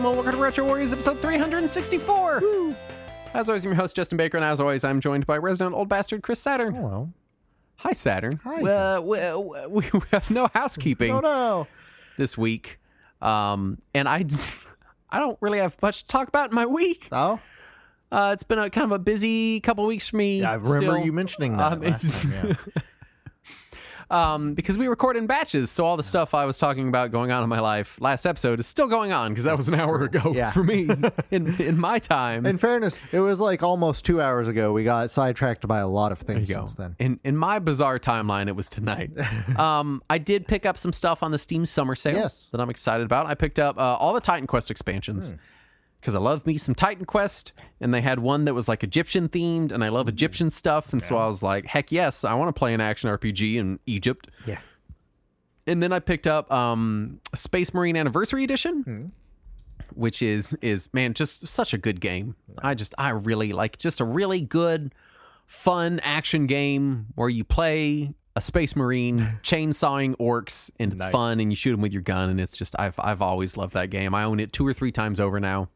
gentlemen, welcome to Retro Warriors episode 364. Woo. As always, I'm your host, Justin Baker, and as always, I'm joined by resident old bastard Chris Saturn. Hello. Hi, Saturn. Hi. We have no housekeeping No. this week, and I don't really have much to talk about in my week. Oh? It's been a kind of a busy couple of weeks for me. Yeah, I remember still. you mentioning that last time, yeah. Because we record in batches, so all the stuff I was talking about going on in my life last episode is still going on, because that was an hour ago Yeah. for me in my time. In fairness, it was like almost 2 hours ago. We got sidetracked by a lot of things since then. In my bizarre timeline, it was tonight. I did pick up some stuff on the Steam Summer Sale Yes. that I'm excited about. I picked up all the Titan Quest expansions because I love me some Titan Quest, and they had one that was like Egyptian themed, and I love Egyptian stuff, and so I was like, heck yes, I want to play an action RPG in Egypt. Yeah. And then I picked up Space Marine Anniversary Edition, which is man, just such a good game. I really like just a really good, fun action game where you play a Space Marine chainsawing orcs, and it's fun, and you shoot them with your gun, and it's just I've always loved that game. I own it 2 or 3 times over now.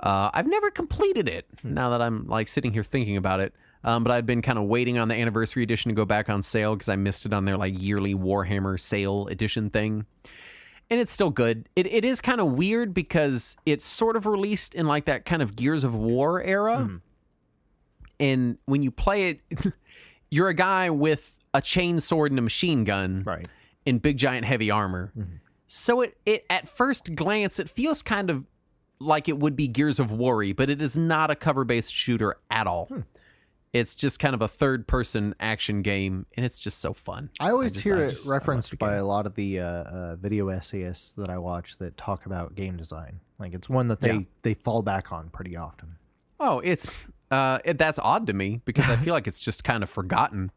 I've never completed it now that I'm like sitting here thinking about it. But I'd been kind of waiting on the Anniversary Edition to go back on sale because I missed it on their like yearly Warhammer sale edition thing. And it's still good. It is kind of weird because it's sort of released in like that kind of Gears of War era. And when you play it, you're a guy with a chain sword and a machine gun in big giant heavy armor. So it at first glance, it feels kind of like it would be Gears of War-y, but it is not a cover-based shooter at all. It's just kind of a third-person action game, and it's just so fun. I always hear it referenced by a lot of the video essayists that I watch that talk about game design. Like, it's one that they fall back on pretty often. Oh, that's odd to me because I feel like it's just kind of forgotten.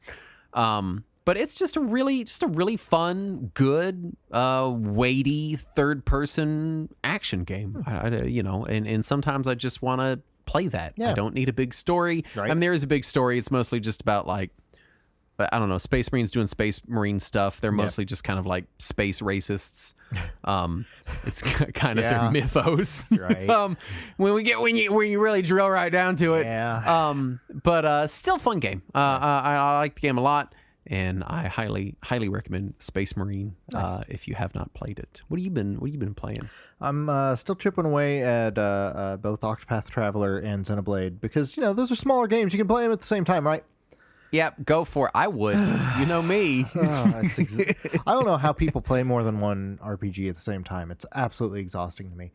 But it's just a really fun, good, weighty third-person action game. And sometimes I just want to play that. I don't need a big story. I mean, there is a big story. It's mostly just about like, I don't know, Space Marines doing Space Marine stuff. They're mostly just kind of like space racists. It's kind of their mythos. Right. When you really drill right down to it. Yeah. But still fun game. I like the game a lot. And I highly recommend Space Marine if you have not played it. What have you been playing? I'm still chipping away at both Octopath Traveler and Xenoblade because those are smaller games. You can play them at the same time, right? Yep, go for it. I would. You know me. I don't know how people play more than one RPG at the same time. It's absolutely exhausting to me.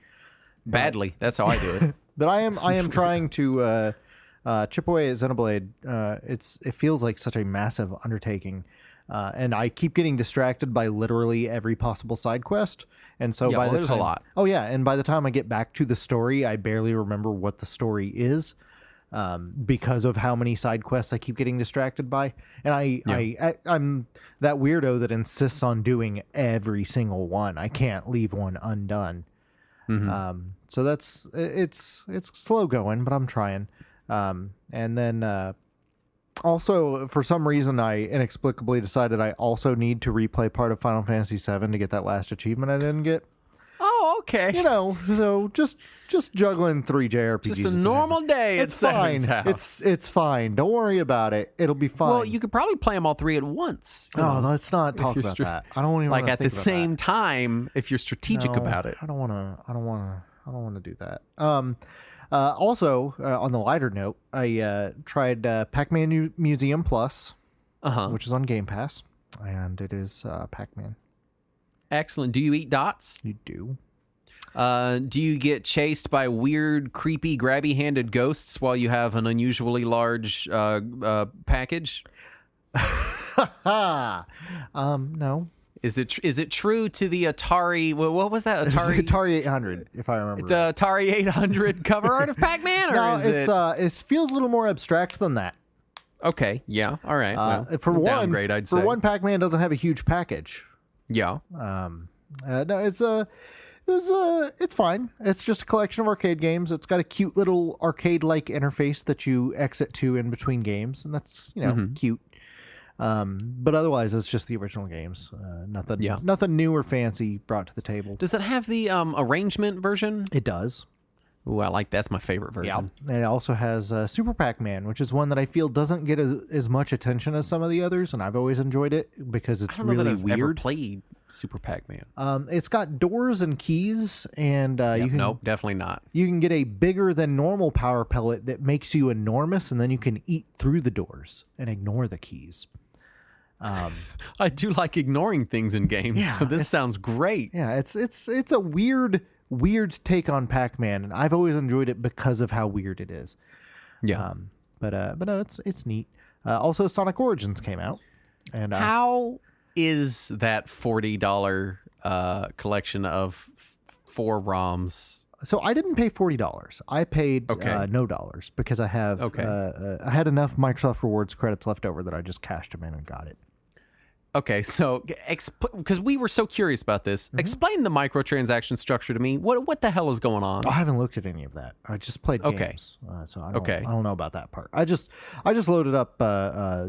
Badly. That's how I do it. But I am trying to chip away at Xenoblade. It feels like such a massive undertaking, and I keep getting distracted by literally every possible side quest. And so there's a lot. Oh yeah, and by the time I get back to the story, I barely remember what the story is, because of how many side quests I keep getting distracted by. And I'm that weirdo that insists on doing every single one. I can't leave one undone. So it's slow going, but I'm trying. And then also, for some reason, I inexplicably decided I also need to replay part of Final Fantasy VII to get that last achievement I didn't get. Oh, okay. So just juggling 3 JRPGs. Just a normal day. It's fine. It's fine. Don't worry about it. It'll be fine. Well, you could probably play them all 3 at once. Let's not talk about that. I don't even like at the same time if you're strategic about it. I don't want to do that. Also, on the lighter note, I tried Pac-Man Museum Plus, which is on Game Pass, and it is Pac-Man. Excellent. Do you eat dots? You do. Do you get chased by weird, creepy, grabby-handed ghosts while you have an unusually large package? No. Is it true to the Atari? What was that? Atari 800, if I remember. The Atari 800 cover art of Pac-Man, or no, is it? It feels a little more abstract than that. Okay, yeah, all right. Well, for one, downgrade, I'd say. For one, Pac-Man doesn't have a huge package. Yeah. No, it's fine. It's just a collection of arcade games. It's got a cute little arcade-like interface that you exit to in between games, and that's cute. But otherwise, it's just the original games. Nothing new or fancy brought to the table. Does it have the arrangement version? It does. Ooh, I like that's my favorite version. Yeah. And it also has Super Pac-Man, which is one that I feel doesn't get as much attention as some of the others, and I've always enjoyed it because it's I don't know really that I've ever weird. played Super Pac-Man. It's got doors and keys, and Nope, definitely not. you can get a bigger than normal power pellet that makes you enormous, and then you can eat through the doors and ignore the keys. I do like ignoring things in games, Yeah, so this sounds great. Yeah, it's a weird take on Pac-Man, and I've always enjoyed it because of how weird it is. Yeah. But no, it's neat. Also, Sonic Origins came out, and How is that $40 collection of 4 ROMs? so I didn't pay $40. I paid Okay. no dollars because I have Okay. I had enough Microsoft Rewards credits left over that I just cashed them in and got it. Okay, so because we were so curious about this, explain the microtransaction structure to me. What the hell is going on? I haven't looked at any of that. I just played games, so I don't know about that part. I just loaded up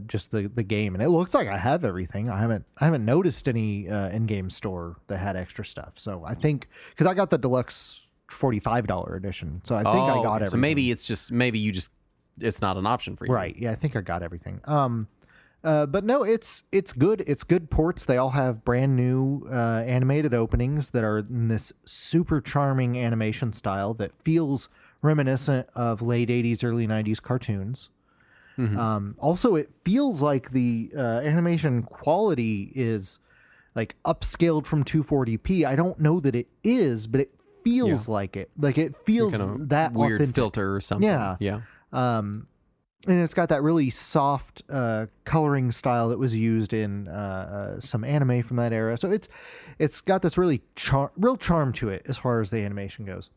just the game, and it looks like I have everything. I haven't noticed any in-game store that had extra stuff. So I think because I got the deluxe $45 edition, so I think I got everything. So maybe it's not an option for you, Right? Yeah, I think I got everything. But no, it's good. It's good ports. They all have brand new animated openings that are in this super charming animation style that feels reminiscent of late 80s, early 90s cartoons. Also, it feels like the animation quality is like upscaled from 240p. I don't know that it is, but it feels like it. Like it feels kind of that weird authentic. filter or something. Yeah. Yeah. And it's got that really soft coloring style that was used in some anime from that era. So it's got this really real charm to it as far as the animation goes.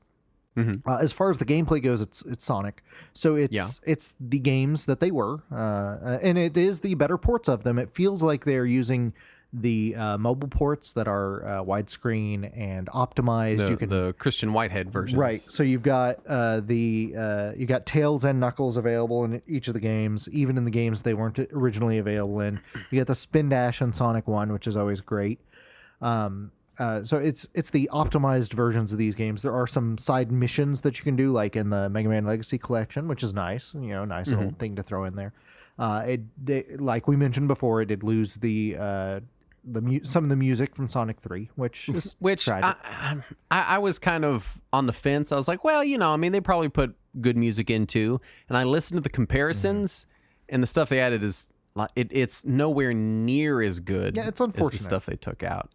As far as the gameplay goes, it's Sonic. So it's the games that they were, and it is the better ports of them. It feels like they're using the mobile ports that are widescreen and optimized. The Christian Whitehead version, right? So you've got you got Tails and Knuckles available in each of the games, even in the games they weren't originally available in. You get the Spin Dash in Sonic 1, which is always great. So it's the optimized versions of these games. There are some side missions that you can do, like in the Mega Man Legacy Collection, which is nice. Nice little thing to throw in there. Like we mentioned before, it did lose some of the music from Sonic 3, which tragic. I was kind of on the fence. I was like, well, they probably put good music into, and I listened to the comparisons, and the stuff they added is it's nowhere near as good. Yeah, it's unfortunate. As the stuff they took out.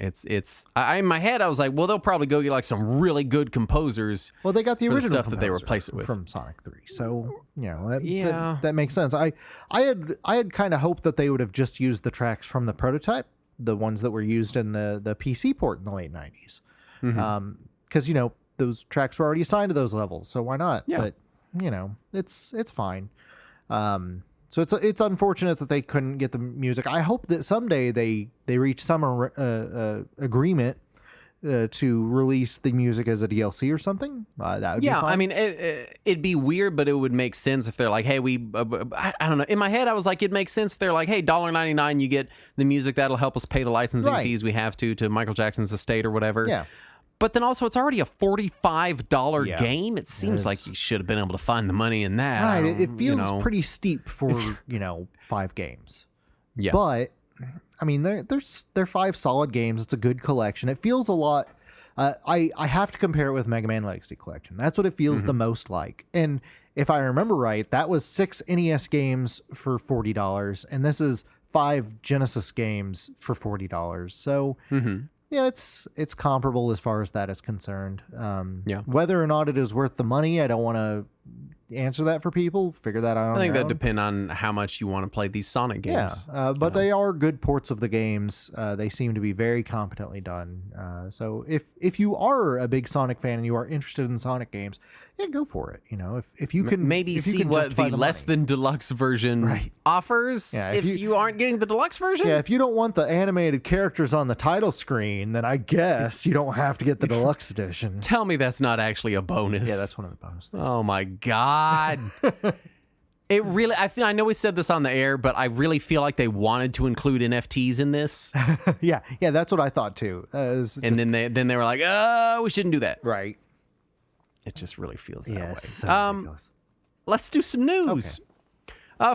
I in my head I was like, well, they'll probably go get like some really good composers. Well, they got the original stuff that they replaced it with from Sonic 3, so that makes sense. I had kind of hoped that they would have just used the tracks from the prototype, the ones that were used in the PC port in the late 90s, because those tracks were already assigned to those levels, so why not? Yeah. But it's fine. So it's unfortunate that they couldn't get the music. I hope that someday they reach some agreement to release the music as a DLC or something. That would be fine. I mean, it'd be weird, but it would make sense if they're like, hey, I don't know. In my head, I was like, it makes sense if they're like, hey, $1.99, you get the music that'll help us pay the licensing fees we have to Michael Jackson's estate or whatever. Yeah. But then also, it's already a $45 game. It seems like you should have been able to find the money in that. Right. It feels pretty steep for 5 games. Yeah. But I mean, they're 5 solid games. It's a good collection. It feels a lot. I have to compare it with Mega Man Legacy Collection. That's what it feels the most like. And if I remember right, that was 6 NES games for $40, and this is 5 Genesis games for $40. So. Yeah, it's comparable as far as that is concerned. Whether or not it is worth the money, I don't want to answer that for people. Figure that out. I think that depends on how much you want to play these Sonic games. Yeah, but they are good ports of the games. They seem to be very competently done. So if you are a big Sonic fan and you are interested in Sonic games, yeah, go for it. If you can maybe see what the less than deluxe version offers. Yeah, if you aren't getting the deluxe version. Yeah, if you don't want the animated characters on the title screen, then I guess you don't have to get the deluxe edition. Tell me that's not actually a bonus. Yeah, that's one of the bonus things. Oh my God. It really, I know we said this on the air, but I really feel like they wanted to include NFTs in this. Yeah, that's what I thought too. And then they were like, oh, we shouldn't do that. Right. It just really feels that way. It's so ridiculous. Let's do some news.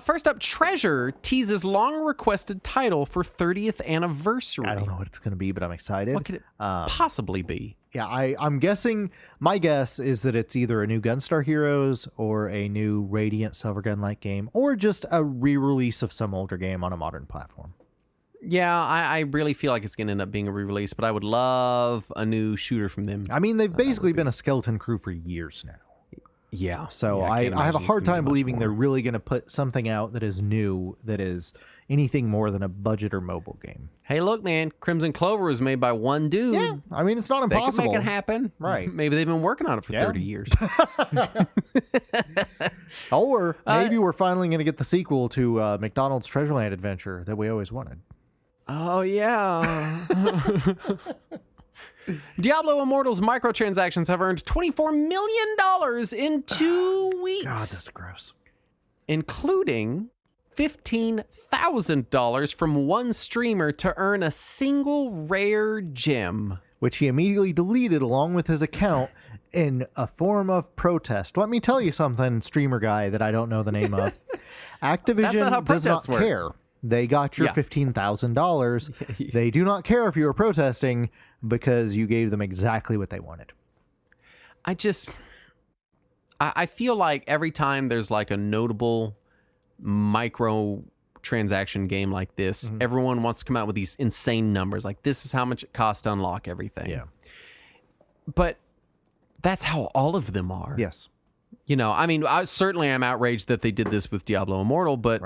First up, Treasure teases long-requested title for 30th anniversary. I don't know what it's going to be, but I'm excited. What could it possibly be? Yeah, I'm guessing, my guess is that it's either a new Gunstar Heroes or a new Radiant Silvergun-like game, or just a re-release of some older game on a modern platform. Yeah, I really feel like it's going to end up being a re-release, but I would love a new shooter from them. I mean, they've basically been a skeleton crew for years now. Yeah. So I I have a hard time believing they're really going to put something out that is new, that is anything more than a budget or mobile game. Hey, look, man, Crimson Clover was made by one dude. Yeah, I mean, it's not They impossible. can make it happen. Right. Maybe they've been working on it for 30 years. Or maybe we're finally going to get the sequel to McDonald's Treasureland Adventure that we always wanted. Oh, yeah. Diablo Immortal's microtransactions have earned $24 million in 2 weeks. God, that's gross. Including $15,000 from one streamer to earn a single rare gem. Which he immediately deleted along with his account in a form of protest. Let me tell you something, streamer guy that I don't know the name of. Activision does not care. They got your $15,000. They do not care if you were protesting because you gave them exactly what they wanted. I feel like every time there's like a notable micro transaction game like this, everyone wants to come out with these insane numbers. Like, this is how much it costs to unlock everything. Yeah. But that's how all of them are. Yes. You know, I mean, I certainly am outraged that they did this with Diablo Immortal, but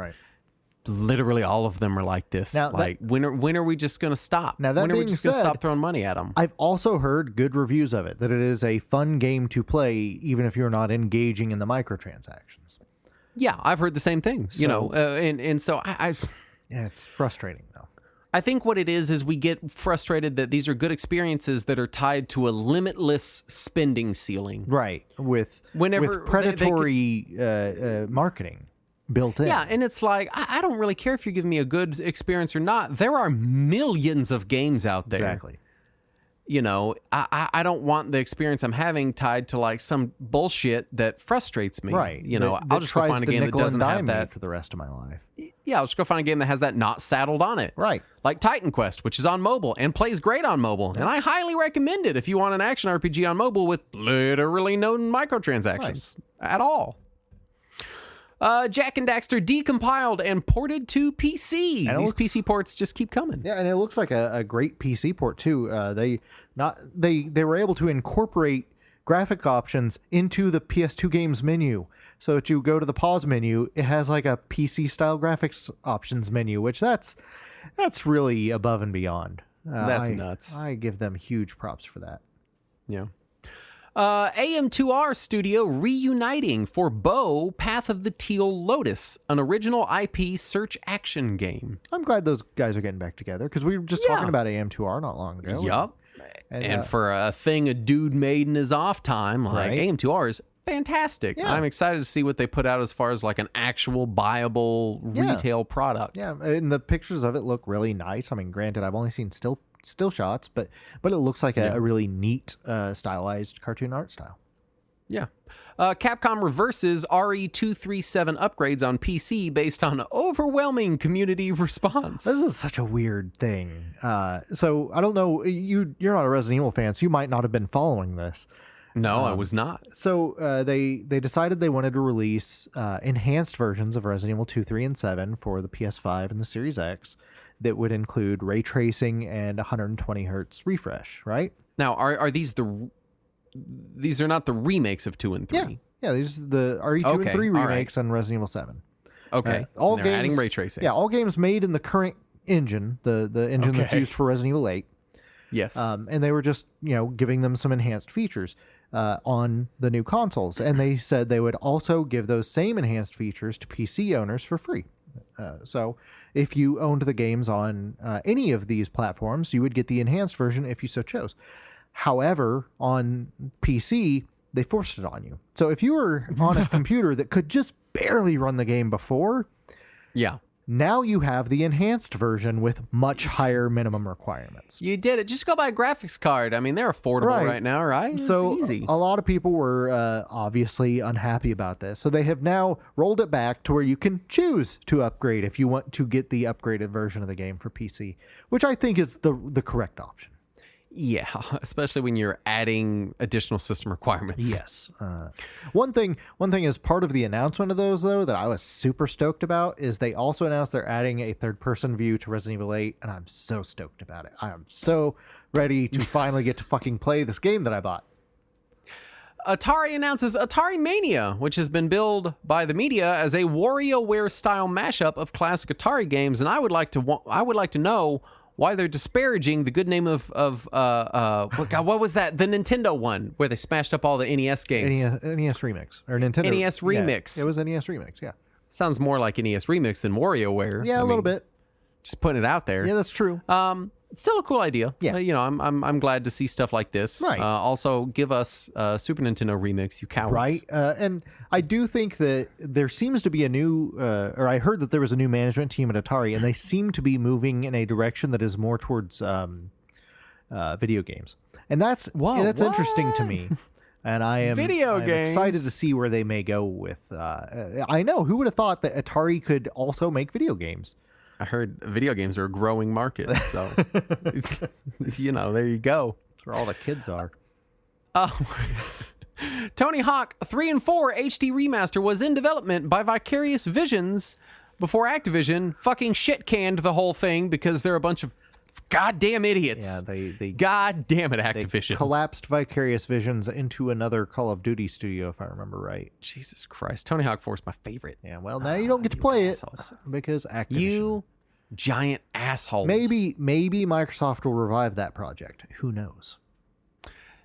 literally all of them are like this. Now, like, when are we just going to stop? Now, that when are we being just going to said, stop throwing money at them? I've also heard good reviews of it, that it is a fun game to play, even if you're not engaging in the microtransactions. Yeah, I've heard the same thing. You know, and so yeah, it's frustrating though. I think what it is we get frustrated that these are good experiences that are tied to a limitless spending ceiling. Right. With predatory marketing built in. Yeah, and it's like, I don't really care if you're giving me a good experience or not. There are millions of games out there. Exactly. You know, I don't want the experience I'm having tied to like some bullshit that frustrates me. Right. You know, I'll just go find a game that doesn't have that for the rest of my life. Yeah, I'll just go find a game that has that not saddled on it. Right. Like Titan Quest, which is on mobile and plays great on mobile. And I highly recommend it if you want an action RPG on mobile with literally no microtransactions at all. Jak and Daxter decompiled and ported to PC. These PC ports just keep coming. Yeah, and it looks like a great PC port too. They were able to incorporate graphic options into the PS2 games menu. So that you go to the pause menu, it has like a PC style graphics options menu, which that's really above and beyond. That's nuts. I give them huge props for that. Yeah. AM2R Studio reuniting for Bo Path of the Teal Lotus, an original IP search action game. I'm glad those guys are getting back together because we were just talking about AM2R not long ago. Yup. And for a thing a dude made in his off time, like AM2R is fantastic. Yeah. I'm excited to see what they put out as far as like an actual buyable retail product. Yeah, and the pictures of it look really nice. I mean, granted, I've only seen still shots, but it looks like a really neat stylized cartoon art style. Yeah. Capcom reverses RE237 upgrades on PC based on overwhelming community response. This is such a weird thing. So I don't know, you're not a Resident Evil fan, so you might not have been following this. No, I was not. So they decided they wanted to release enhanced versions of Resident Evil 2, 3, and 7 for the PS5 and the Series X that would include ray tracing and 120 hertz refresh, right? Now, are these these are not the remakes of 2 and 3? Yeah, these are the RE2 and 3 remakes on Resident Evil 7. Okay. All they're games adding ray tracing. Yeah, all games made in the current engine, the engine that's used for Resident Evil 8. Yes. And they were just, giving them some enhanced features on the new consoles. And they said they would also give those same enhanced features to PC owners for free. So if you owned the games on any of these platforms, you would get the enhanced version if you so chose. However, on PC, they forced it on you. So if you were on a computer that could just barely run the game before, Yeah. now you have the enhanced version with much higher minimum requirements. You did it. Just go buy a graphics card. I mean, they're affordable right now, right? It's So easy. a lot of people were obviously unhappy about this. So they have now rolled it back to where you can choose to upgrade if you want to get the upgraded version of the game for PC, which I think is the correct option. Yeah, especially when you're adding additional system requirements. Yes. One thing is part of the announcement of those, though, that I was super stoked about is they also announced they're adding a third-person view to Resident Evil 8, and I'm so stoked about it. I am so ready to finally get to fucking play this game that I bought. Atari announces Atari Mania, which has been billed by the media as a WarioWare-style mashup of classic Atari games, and I would like to know why they're disparaging the good name of what was that? The Nintendo one where they smashed up all the NES games. NES Remix or Nintendo NES Remix. Yeah, it was NES Remix. Yeah. Sounds more like NES Remix than WarioWare. Yeah, a little bit. Just putting it out there. Yeah, that's true. It's still a cool idea. Yeah. I'm glad to see stuff like this. Right. Also, give us Super Nintendo Remix, you cowards. Right. And I do think that there seems to be a new, or I heard that there was a new management team at Atari, and they seem to be moving in a direction that is more towards video games. And that's interesting to me. And I'm excited to see where they may go with. I know, who would have thought that Atari could also make video games? I heard video games are a growing market, so there you go. That's where all the kids are. Tony Hawk 3 and 4 HD remaster was in development by Vicarious Visions before Activision fucking shit canned the whole thing because they're a bunch of goddamn idiots. Yeah, they God damn it, Activision. They collapsed Vicarious Visions into another Call of Duty studio, if I remember right. Jesus Christ. Tony Hawk 4 is my favorite. Yeah, well, now you don't get to play assholes. It because Activision. You giant assholes. Maybe Microsoft will revive that project. Who knows?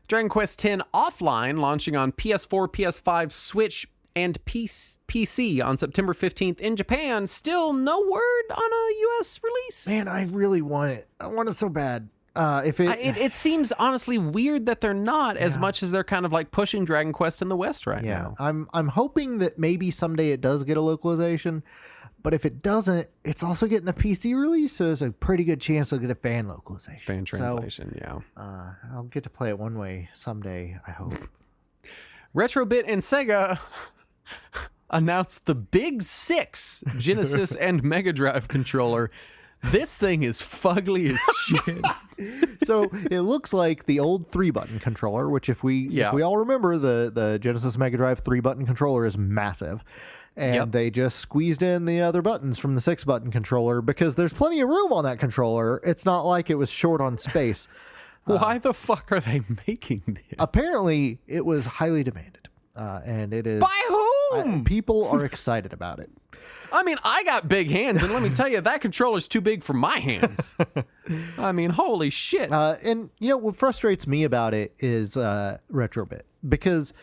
Dragon Quest X Offline launching on PS4, PS5, Switch, and PC on September 15th in Japan. Still no word on a U.S. release. Man, I really want it. I want it so bad. It seems honestly weird that they're not as much as they're kind of like pushing Dragon Quest in the West right now. I'm hoping that maybe someday it does get a localization, but if it doesn't, it's also getting a PC release, so there's a pretty good chance it'll get a fan localization. Fan translation, I'll get to play it one way someday, I hope. Retrobit and Sega announced the Big Six Genesis and Mega Drive controller. This thing is fugly as shit. So it looks like the old 3-button controller, which if we all remember, the Genesis Mega Drive 3-button controller is massive. And they just squeezed in the other buttons from the 6-button controller because there's plenty of room on that controller. It's not like it was short on space. Why the fuck are they making this? Apparently, it was highly demanded. And it is... By whom? People are excited about it. I mean, I got big hands, and let me tell you, that controller's too big for my hands. I mean, holy shit. And, what frustrates me about it is Retrobit, because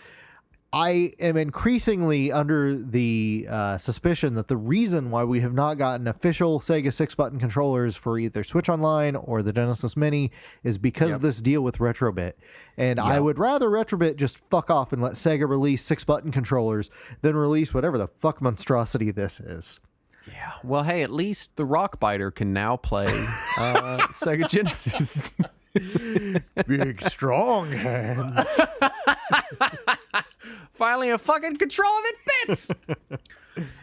I am increasingly under the suspicion that the reason why we have not gotten official Sega 6-button controllers for either Switch Online or the Genesis Mini is because of this deal with Retrobit. And I would rather Retrobit just fuck off and let Sega release 6-button controllers than release whatever the fuck monstrosity this is. Yeah. Well, hey, at least the Rockbiter can now play Sega Genesis. Big, strong hands. Finally, a fucking controller that fits.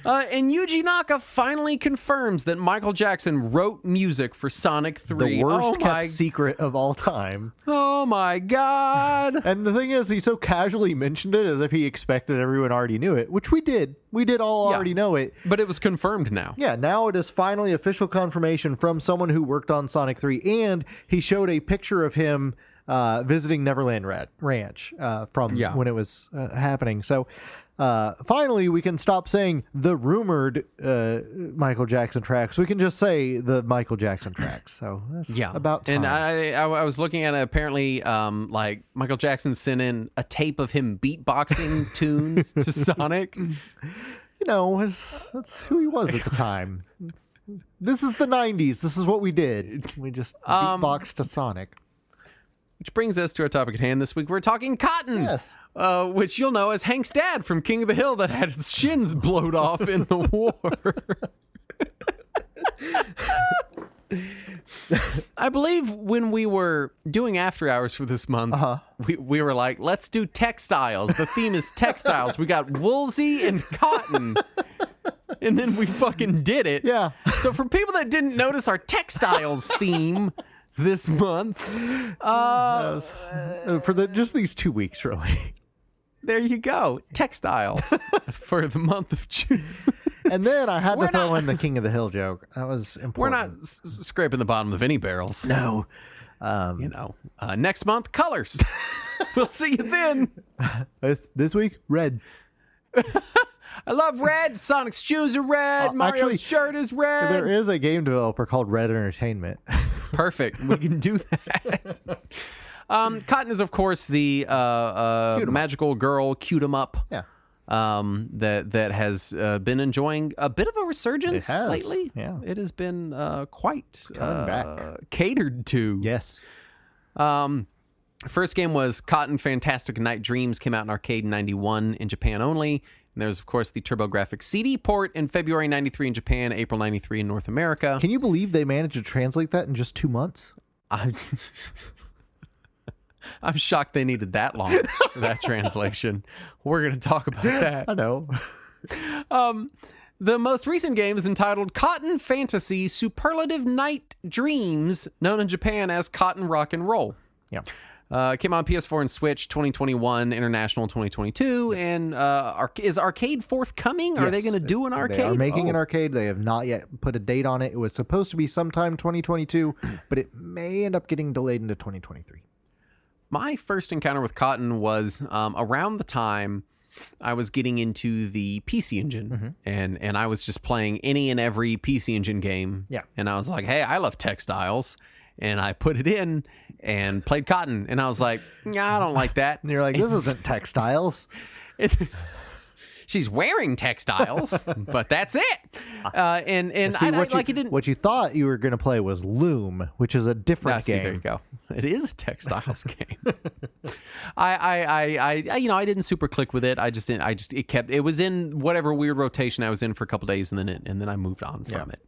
And Yuji Naka finally confirms that Michael Jackson wrote music for Sonic 3. The worst kept secret of all time. Oh my god. And the thing is, he so casually mentioned it as if he expected everyone already knew it, which we did. We did all already know it. But it was confirmed now. Yeah, now it is finally official confirmation from someone who worked on Sonic 3. And he showed a picture of him visiting Neverland Ranch from when it was happening. So finally, we can stop saying the rumored Michael Jackson tracks. We can just say the Michael Jackson tracks. So that's about time. And I was looking at it, apparently, like Michael Jackson sent in a tape of him beatboxing tunes to Sonic. That's who he was at the time. This is the 90s. This is what we did. We just beatboxed to Sonic. Which brings us to our topic at hand this week. We're talking cotton. Yes. which you'll know as Hank's dad from King of the Hill that had his shins blowed off in the war. I believe when we were doing After Hours for this month, we were like, let's do textiles. The theme is textiles. We got woolsey and cotton. And then we fucking did it. Yeah. So for people that didn't notice our textiles theme this month, for just these 2 weeks, really. there you go. Textiles for the month of June. And then I had to throw in the King of the Hill joke. That was important. We're not scraping the bottom of any barrels. No. Next month, colors. We'll see you then. This week, red. I love red. Sonic's shoes are red. Mario's shirt is red. There is a game developer called Red Entertainment. Perfect. We can do that. Cotton is, of course, the magical girl cute 'em up. Yeah. That has been enjoying a bit of a resurgence lately. Yeah. It has been quite coming back. Catered to. Yes. First game was Cotton Fantastic Night Dreams, came out in arcade in 91 in Japan only. And there's, of course, the TurboGrafx CD port in February 93 in Japan, April 93 in North America. Can you believe they managed to translate that in just 2 months? I'm shocked they needed that long for that translation. We're going to talk about that. I know. The most recent game is entitled Cotton Fantasy Superlative Night Dreams, known in Japan as Cotton Rock and Roll. Yeah. It came on PS4 and Switch 2021, International 2022, and is arcade forthcoming? Are they going to do an arcade? They are making an arcade. They have not yet put a date on it. It was supposed to be sometime 2022, but it may end up getting delayed into 2023. My first encounter with Cotton was around the time I was getting into the PC Engine, and I was just playing any and every PC Engine game. Yeah. And I was like, hey, I love textiles. And I put it in and played Cotton. And I was like, I don't like that. And you're like, this isn't textiles. She's wearing textiles, but that's it. And See, I like it didn't. What you thought you were going to play was Loom, which is a different game. There you go. It is a textiles game. I didn't super click with it. It was in whatever weird rotation I was in for a couple days, and then I moved on from it.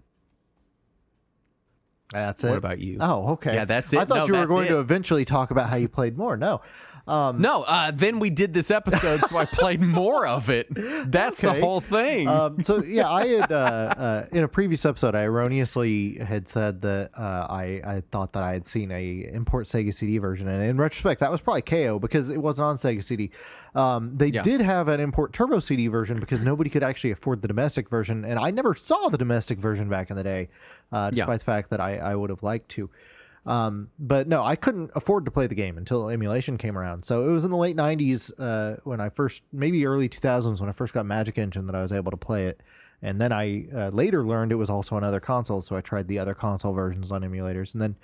That's it. What about you? Oh, okay. Yeah, that's it. I thought you were going to eventually talk about how you played more. No. Then we did this episode, so I played more of it. That's the whole thing. So yeah, I had in a previous episode, I erroneously had said that I thought that I had seen a import Sega CD version, and in retrospect, that was probably KO because it wasn't on Sega CD. They did have an import Turbo CD version because nobody could actually afford the domestic version, and I never saw the domestic version back in the day, despite the fact that I would have liked to. But no, I couldn't afford to play the game until emulation came around. So it was in the late 90s when I first, maybe early 2000s when I first got Magic Engine that I was able to play it. And then I later learned it was also on other consoles, so I tried the other console versions on emulators. And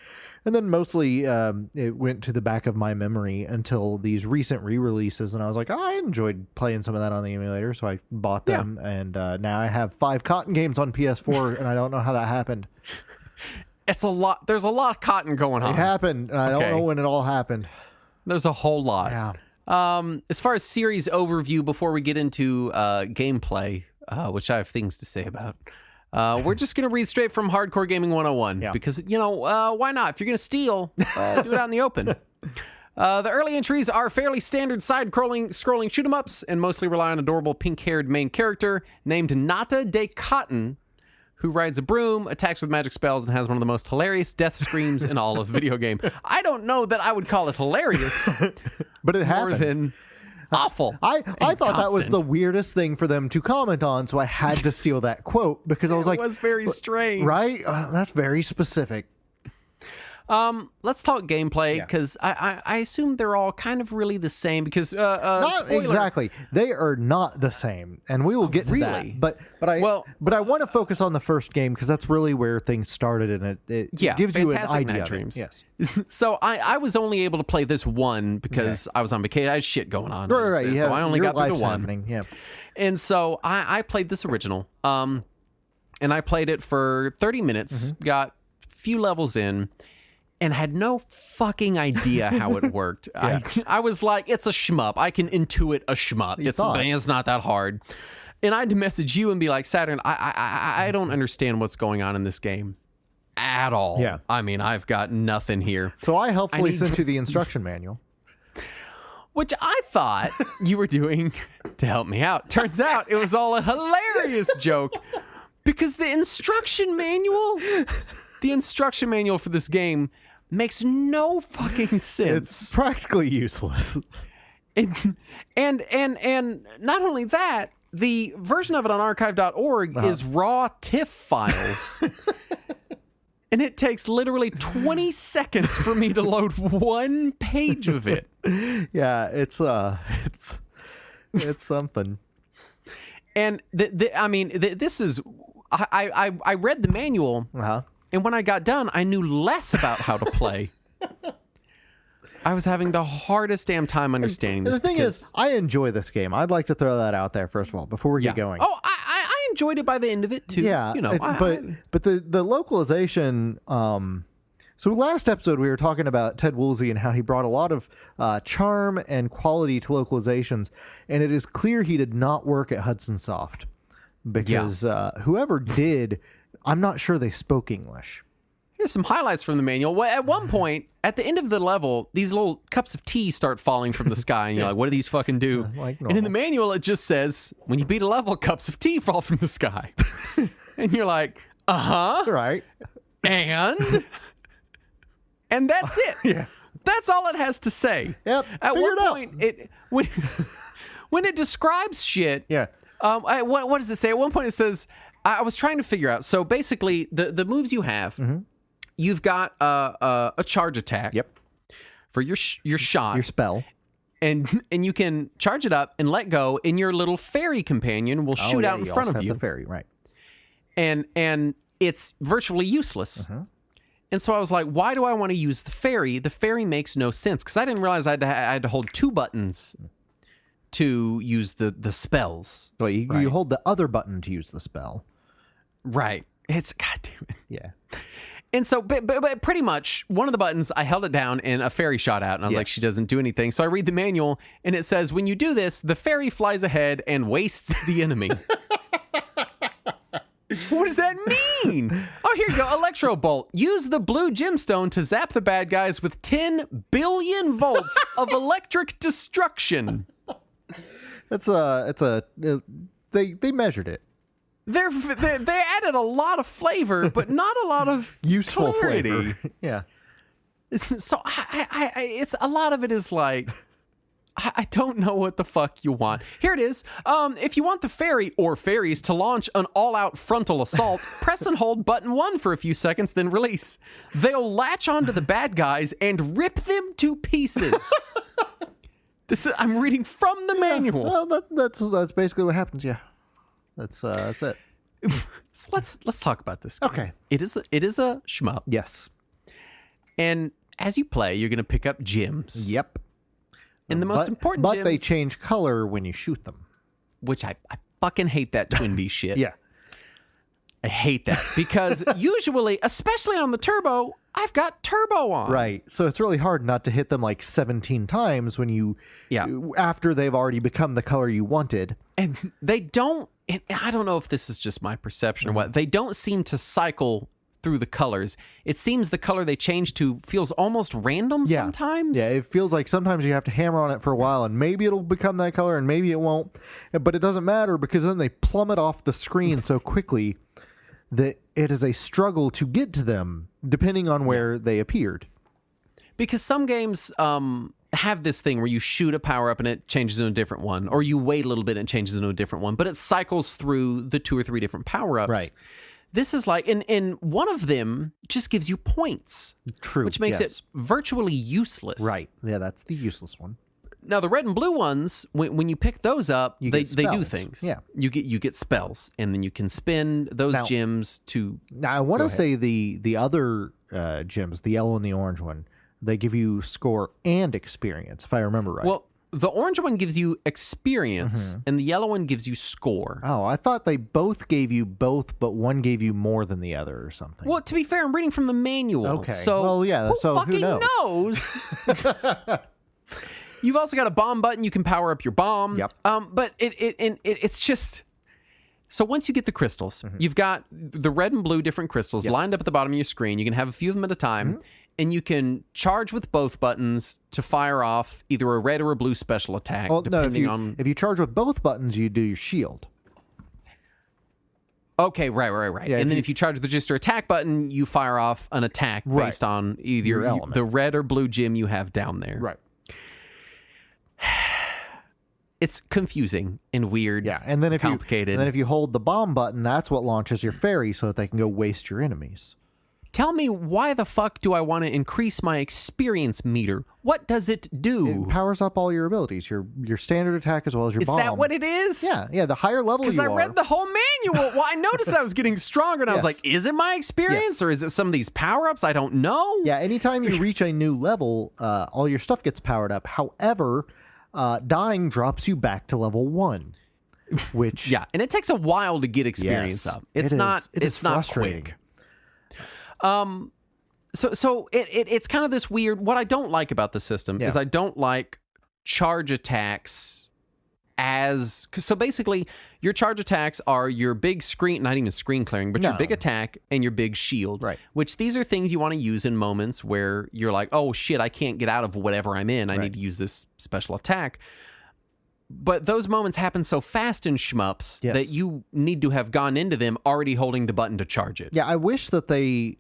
then mostly it went to the back of my memory until these recent re-releases, and I was like, I enjoyed playing some of that on the emulator, so I bought them. Yeah. And now I have 5 Cotton games on PS4, and I don't know how that happened. It's a lot. There's a lot of Cotton going on. It happened. And I don't know when it all happened. There's a whole lot. Yeah. As far as series overview, before we get into gameplay, which I have things to say about, we're just going to read straight from Hardcore Gaming 101 because, why not? If you're going to steal, do it out in the open. The early entries are fairly standard side-scrolling shoot-'em-ups and mostly rely on adorable pink-haired main character named Nata de Cotton, who rides a broom, attacks with magic spells, and has one of the most hilarious death screams in all of video game. I don't know that I would call it hilarious, but it more happens. than awful. I thought that was the weirdest thing for them to comment on, so I had to steal that quote because I was like, it was very strange, right? That's very specific. Let's talk gameplay because I assume they're all kind of really the same because not spoiler. Exactly, they are not the same, and we will get to that. But I want to focus on the first game because that's really where things started, and it gives you an idea. Night Dreams. Yes. So I was only able to play this one because I was on vacation. I had shit going on. Right. So I only got through to one. Happening. Yeah. And so I played this original. And I played it for 30 minutes. Got a few levels in. and had no fucking idea how it worked. I was like, it's a shmup. I can intuit a shmup. It's not that hard. And I had to message you and be like, Saturn, I don't understand what's going on in this game at all. Yeah. I mean, I've got nothing here. So I helpfully sent you the instruction manual. Which I thought you were doing to help me out. Turns out it was all a hilarious joke because the instruction manual for this game makes no fucking sense. It's practically useless. And not only that, the version of it on archive.org is raw TIFF files. And it takes literally 20 seconds for me to load one page of it. Yeah, it's something. And this is I read the manual, and when I got done, I knew less about how to play. I was having the hardest damn time understanding this. The thing is, I enjoy this game. I'd like to throw that out there first of all before we get going. Oh, I enjoyed it by the end of it too. Yeah, but the localization. So last episode we were talking about Ted Woolsey and how he brought a lot of charm and quality to localizations, and it is clear he did not work at Hudson Soft because whoever did, I'm not sure they spoke English. Here's some highlights from the manual. Well, at one point, at the end of the level, these little cups of tea start falling from the sky, and you're like, what do these fucking do? And in the manual, it just says, when you beat a level, cups of tea fall from the sky. And you're like, Right. And that's it. Yeah. That's all it has to say. Yep. At one point, when it describes shit, what does it say? At one point, it says, I was trying to figure out. So basically, the moves you have, you've got a charge attack. Yep. For your shot, your spell, and you can charge it up and let go, and your little fairy companion will shoot out in front of you. The fairy, right? And it's virtually useless. And so I was like, why do I want to use the fairy? The fairy makes no sense because I didn't realize I had to hold two buttons to use the spells. Well, you hold the other button to use the spell. Right. It's goddamn it. Yeah. And so, but pretty much one of the buttons, I held it down and a fairy shot out, and I was like, she doesn't do anything. So I read the manual, and it says, when you do this, the fairy flies ahead and wastes the enemy. What does that mean? Oh, here you go. Electro Bolt. Use the blue gemstone to zap the bad guys with 10 billion volts of electric destruction. They measured it. They added a lot of flavor, but not a lot of useful clarity. Flavor. Yeah. So it's a lot of it is like, I don't know what the fuck you want. Here it is. If you want the fairy or fairies to launch an all-out frontal assault, press and hold button 1 for a few seconds, then release. They'll latch onto the bad guys and rip them to pieces. I'm reading from the manual. Well, that's basically what happens. Yeah, that's it. So let's talk about this game. Okay, it is a shmup. Yes, and as you play, you're gonna pick up gems. Yep. And the most important but gems, they change color when you shoot them. Which I fucking hate that Twin Bee shit. Yeah. I hate that because usually, especially on the turbo, I've got turbo on. Right. So it's really hard not to hit them like 17 times when after they've already become the color you wanted. And they don't, and I don't know if this is just my perception or what, they don't seem to cycle through the colors. It seems the color they change to feels almost random sometimes. Yeah, it feels like sometimes you have to hammer on it for a while and maybe it'll become that color and maybe it won't. But it doesn't matter because then they plummet off the screen so quickly that it is a struggle to get to them depending on where they appeared. Because some games have this thing where you shoot a power up and it changes into a different one, or you wait a little bit and it changes into a different one, but it cycles through the 2 or 3 different power ups. Right. This is like, and one of them just gives you points. True. Which makes it virtually useless. Right. Yeah, that's the useless one. Now, the red and blue ones, when you pick those up, they do things. Yeah. You get spells, and then you can spend those gems to... Now, I want to say the other gems, the yellow and the orange one, they give you score and experience, if I remember right. Well, the orange one gives you experience, and the yellow one gives you score. Oh, I thought they both gave you both, but one gave you more than the other or something. Well, to be fair, I'm reading from the manual. Okay. So, Well, yeah, who so who fucking knows? You've also got a bomb button. You can power up your bomb. Yep. But it's just... So once you get the crystals, you've got the red and blue different crystals lined up at the bottom of your screen. You can have a few of them at a time. And you can charge with both buttons to fire off either a red or a blue special attack, depending on... If you charge with both buttons, you do your shield. Okay, right. Yeah, and then if you charge with just your attack button, you fire off an attack based on either the red or blue gem you have down there. Right. It's confusing and weird. Yeah, and then complicated. If you hold the bomb button, that's what launches your fairy so that they can go waste your enemies. Tell me, why the fuck do I want to increase my experience meter? What does it do? It powers up all your abilities, your standard attack as well as your bomb. Is that what it is? Yeah. The higher level you are. Because I read the whole manual. Well, I noticed I was getting stronger, and I was like, is it my experience, or is it some of these power-ups? I don't know. Yeah, anytime you reach a new level, all your stuff gets powered up. However, dying drops you back to level 1. Which... yeah, and it takes a while to get experience up. It's not frustrating. Quick. So it's kind of this weird... What I don't like about the system is I don't like charge attacks as... So basically, your charge attacks are your big screen... Not even screen clearing, but your big attack and your big shield. Right. Which these are things you want to use in moments where you're like, oh shit, I can't get out of whatever I'm in. I need to use this special attack. But those moments happen so fast in shmups that you need to have gone into them already holding the button to charge it. Yeah, I wish that they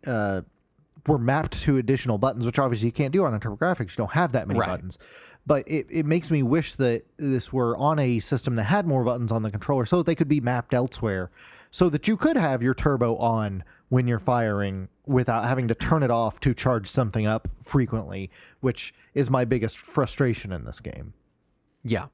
were mapped to additional buttons, which obviously you can't do on TurboGrafx. You don't have that many buttons. But it makes me wish that this were on a system that had more buttons on the controller so that they could be mapped elsewhere so that you could have your turbo on when you're firing without having to turn it off to charge something up frequently, which is my biggest frustration in this game. Yeah.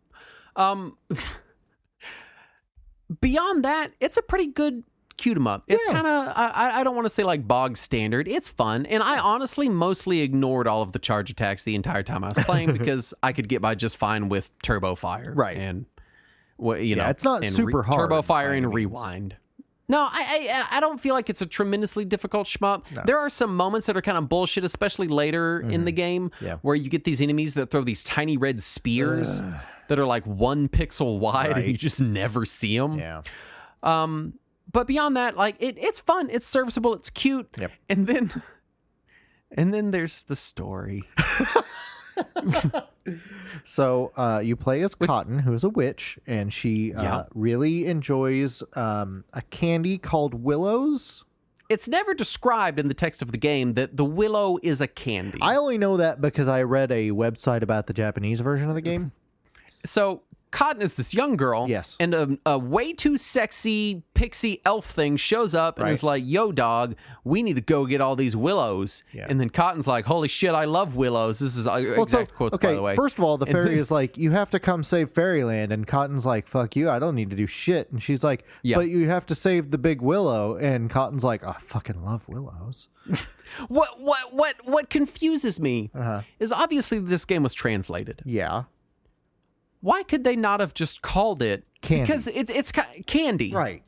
Beyond that, it's a pretty good cute 'em up. It's kind of, I don't want to say like bog standard. It's fun. And I honestly mostly ignored all of the charge attacks the entire time I was playing because I could get by just fine with turbo fire. Right. And, well, you know, it's not super hard. Turbo fire and rewind. No, I don't feel like it's a tremendously difficult shmup. No. There are some moments that are kind of bullshit, especially later in the game, where you get these enemies that throw these tiny red spears that are like 1 pixel wide and you just never see them. Yeah. But beyond that, like it's fun, it's serviceable, it's cute. Yep. And then there's the story. So you play as Cotton, who is a witch, and she really enjoys a candy called Willows. It's never described in the text of the game that the willow is a candy. I only know that because I read a website about the Japanese version of the game. So Cotton is this young girl. Yes. And a way too sexy pixie elf thing shows up and is like, yo, dog, we need to go get all these willows. Yeah. And then Cotton's like, holy shit, I love willows. This is exact quotes, by the way. First of all, the fairy is like, you have to come save Fairyland. And Cotton's like, fuck you, I don't need to do shit. And she's like, but you have to save the big willow. And Cotton's like, I fucking love willows. What confuses me is obviously this game was translated. Yeah. Why could they not have just called it candy? Because it's candy. Right.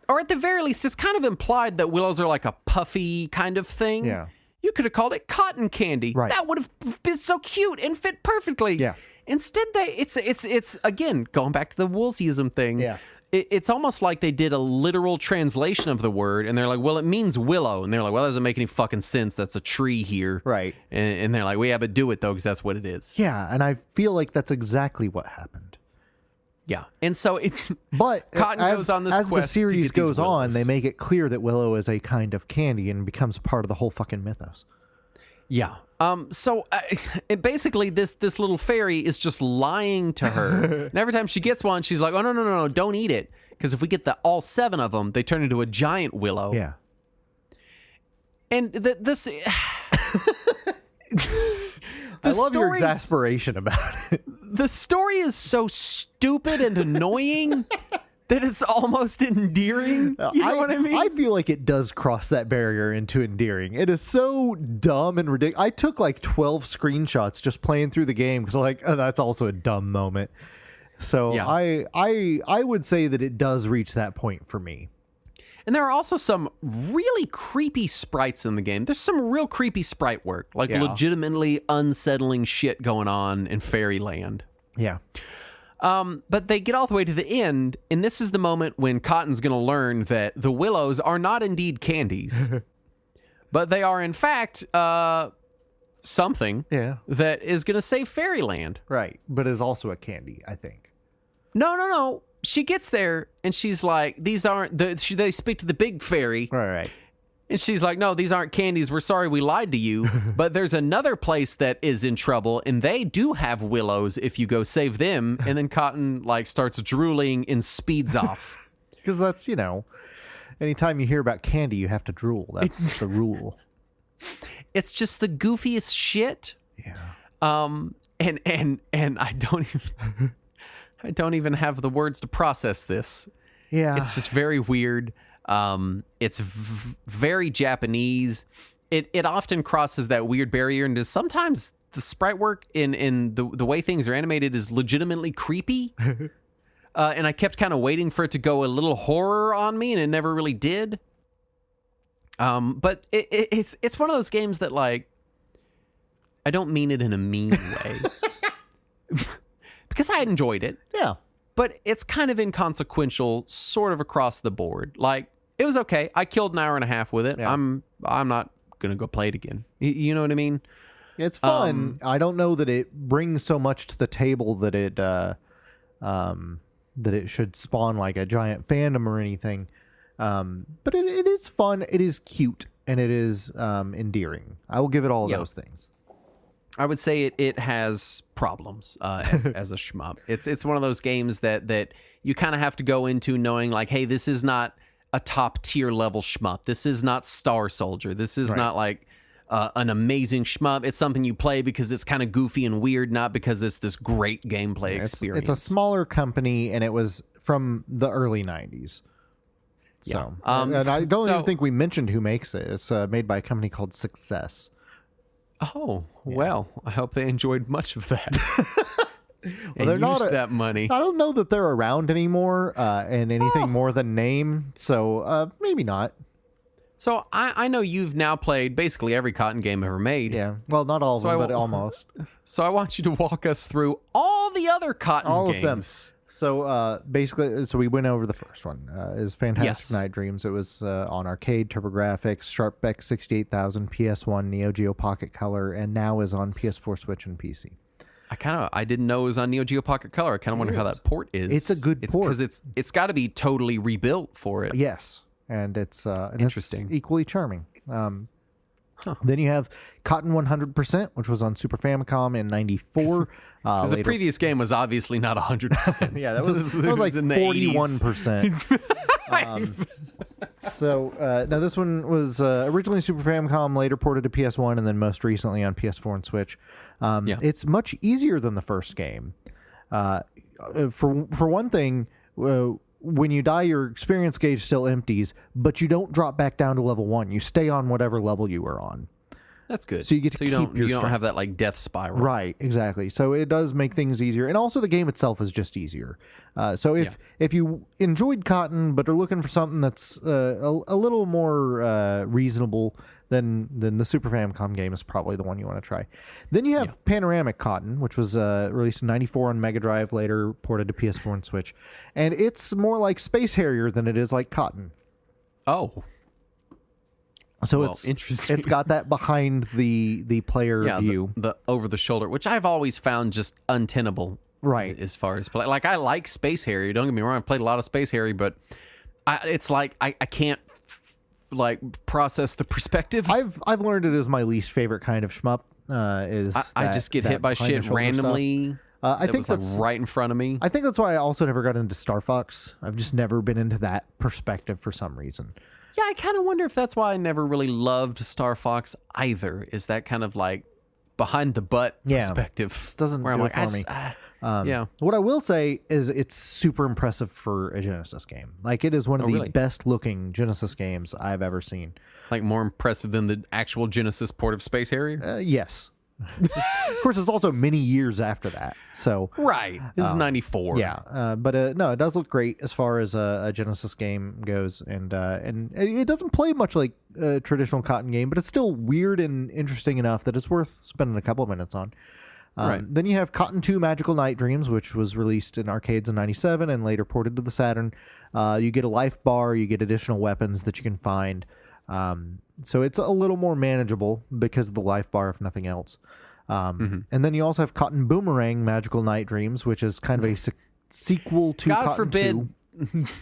Or at the very least, it's kind of implied that willows are like a puffy kind of thing. Yeah. You could have called it cotton candy. Right. That would have been so cute and fit perfectly. Yeah. Instead, it's again, going back to the Woolseyism thing. Yeah. It's almost like they did a literal translation of the word, and they're like, well, it means willow. And they're like, well, that doesn't make any fucking sense. That's a tree here. Right. And they're like, well, yeah, but do it, though, because that's what it is. Yeah, and I feel like that's exactly what happened. Yeah. And so it's... But Cotton goes on this as quest the series to get goes on, they make it clear that willow is a kind of candy and becomes part of the whole fucking mythos. Yeah. So basically, this little fairy is just lying to her. And every time she gets one, she's like, oh, no, don't eat it. Because if we get all 7 of them, they turn into a giant willow. Yeah. And this... I love your exasperation about it. The story is so stupid and annoying that it's almost endearing. You know what I mean? I feel like it does cross that barrier into endearing. It is so dumb and ridiculous. I took like 12 screenshots just playing through the game because I'm like, oh, that's also a dumb moment. So Yeah. I would say that it does reach that point for me. And there are also some really creepy sprites in the game. There's some real creepy sprite work, like Yeah. legitimately unsettling shit going on in Fairyland. Yeah. But they get all the way to the end, and this is the moment when Cotton's going to learn that the Willows are not indeed candies, but they are, in fact, something Yeah. that is going to save Fairyland. Right. But is also a candy, I think. No. She gets there, and she's like, these aren't... They speak to the big fairy, Right. and she's like, no, these aren't candies. We're sorry we lied to you, but there's another place that is in trouble, and they do have willows if you go save them. And then Cotton, like, starts drooling and speeds off. Because that's, anytime you hear about candy, you have to drool. That's the rule. It's just the goofiest shit. Yeah. And I don't even have the words to process this. Yeah. It's just very weird. It's very Japanese. It often crosses that weird barrier, and sometimes the sprite work in the way things are animated is legitimately creepy. And I kept kind of waiting for it to go a little horror on me, and it never really did. But it's one of those games that, like, I don't mean it in a mean way. Because I enjoyed it. Yeah. But it's kind of inconsequential, sort of across the board. Like, it was okay. I killed an hour and a half with it. Yeah. I'm not gonna go play it again. You know what I mean? It's fun. I don't know that it brings so much to the table that it should spawn like a giant fandom or anything. But it is fun. It is cute, and it is endearing. I will give it all of those things. I would say it has problems as a shmup. It's one of those games that you kind of have to go into knowing, like, hey, this is not a top tier level shmup. This is not Star Soldier. This is not like an amazing shmup. It's something you play because it's kind of goofy and weird, not because it's this great gameplay experience. It's a smaller company, and it was from the early 90s. So, and I don't even think we mentioned who makes it. It's made by a company called Success. Oh, well, I hope they enjoyed much of that. Well, they're not that money. I don't know that they're around anymore, and anything more than name. So maybe not. So I know you've now played basically every Cotton game ever made. Yeah. Well, not all of them, but almost. So I want you to walk us through all the other Cotton games. All of them. So basically, we went over the first one. Is Fantastic Night Dreams. It was on arcade, TurboGrafx, SharpX 68000, PS1, Neo Geo Pocket Color, and now is on PS4, Switch, and PC. I didn't know it was on Neo Geo Pocket Color. I kind of wonder how that port is. It's a good port because it's got to be totally rebuilt for it. Yes, and it's interesting, it's equally charming. Then you have Cotton 100%, which was on Super Famicom in '94. Because the previous game was obviously not 100%. Yeah, that was like 41%. So now this one was originally Super Famicom, later ported to PS1, and then most recently on PS4 and Switch. It's much easier than the first game. For one thing, when you die, your experience gauge still empties, but you don't drop back down to level 1. You stay on whatever level you were on. That's good. So you get to keep your you don't have that like death spiral. Right, exactly. So it does make things easier, and also the game itself is just easier. So if you enjoyed Cotton but are looking for something that's a little more reasonable, then the Super Famicom game is probably the one you want to try. Then you have Panoramic Cotton, which was released in '94 on Mega Drive, later ported to PS4 and Switch, and it's more like Space Harrier than it is like Cotton. Oh. So it's interesting. It's got that behind the player view, the over the shoulder, which I've always found just untenable. Right. As far as play, like I like Space Harrier. Don't get me wrong. I've played a lot of Space Harrier, but it's like I can't like process the perspective. I've learned it is my least favorite kind of shmup. I just get hit by shit randomly. I think that's like right in front of me. I think that's why I also never got into Star Fox. I've just never been into that perspective for some reason. Yeah, I kind of wonder if that's why I never really loved Star Fox either. Is that kind of like behind the butt perspective? This doesn't where do I'm it like, for me. Yeah. What I will say is it's super impressive for a Genesis game. Like, it is one of the really? best looking Genesis games I've ever seen. Like more impressive than the actual Genesis port of Space Harrier? Yes. Of course, it's also many years after that. So Right. This is 94. yeah, but no, it does look great as far as a Genesis game goes, and it doesn't play much like a traditional Cotton game, but it's still weird and interesting enough that it's worth spending a couple of minutes on. Right. Then you have Cotton 2 Magical Night Dreams, which was released in arcades in 97 and later ported to the Saturn. You get a life bar, you get additional weapons that you can find. So it's a little more manageable because of the life bar, if nothing else. And then you also have Cotton Boomerang Magical Night Dreams, which is kind of a sequel to Cotton 2.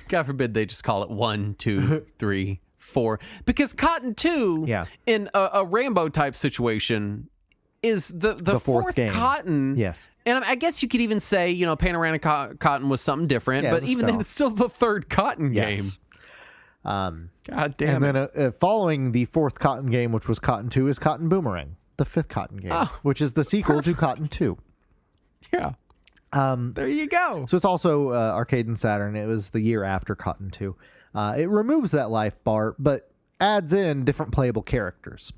God forbid they just call it 1, 2, 3, 4. Because Cotton 2, Yeah. in a Rambo type situation, is the fourth game. Cotton. Yes. And I guess you could even say, Panorama Cotton was something different, Yeah, but it's a even then, spin-off. it's still the third Cotton game. Yes. God damn And it. then following the fourth Cotton game, which was Cotton 2, is Cotton Boomerang, the fifth Cotton game, which is the sequel to Cotton 2. Yeah. There you go. So it's also arcade and Saturn. It was the year after Cotton 2. It removes that life bar, but adds in different playable characters.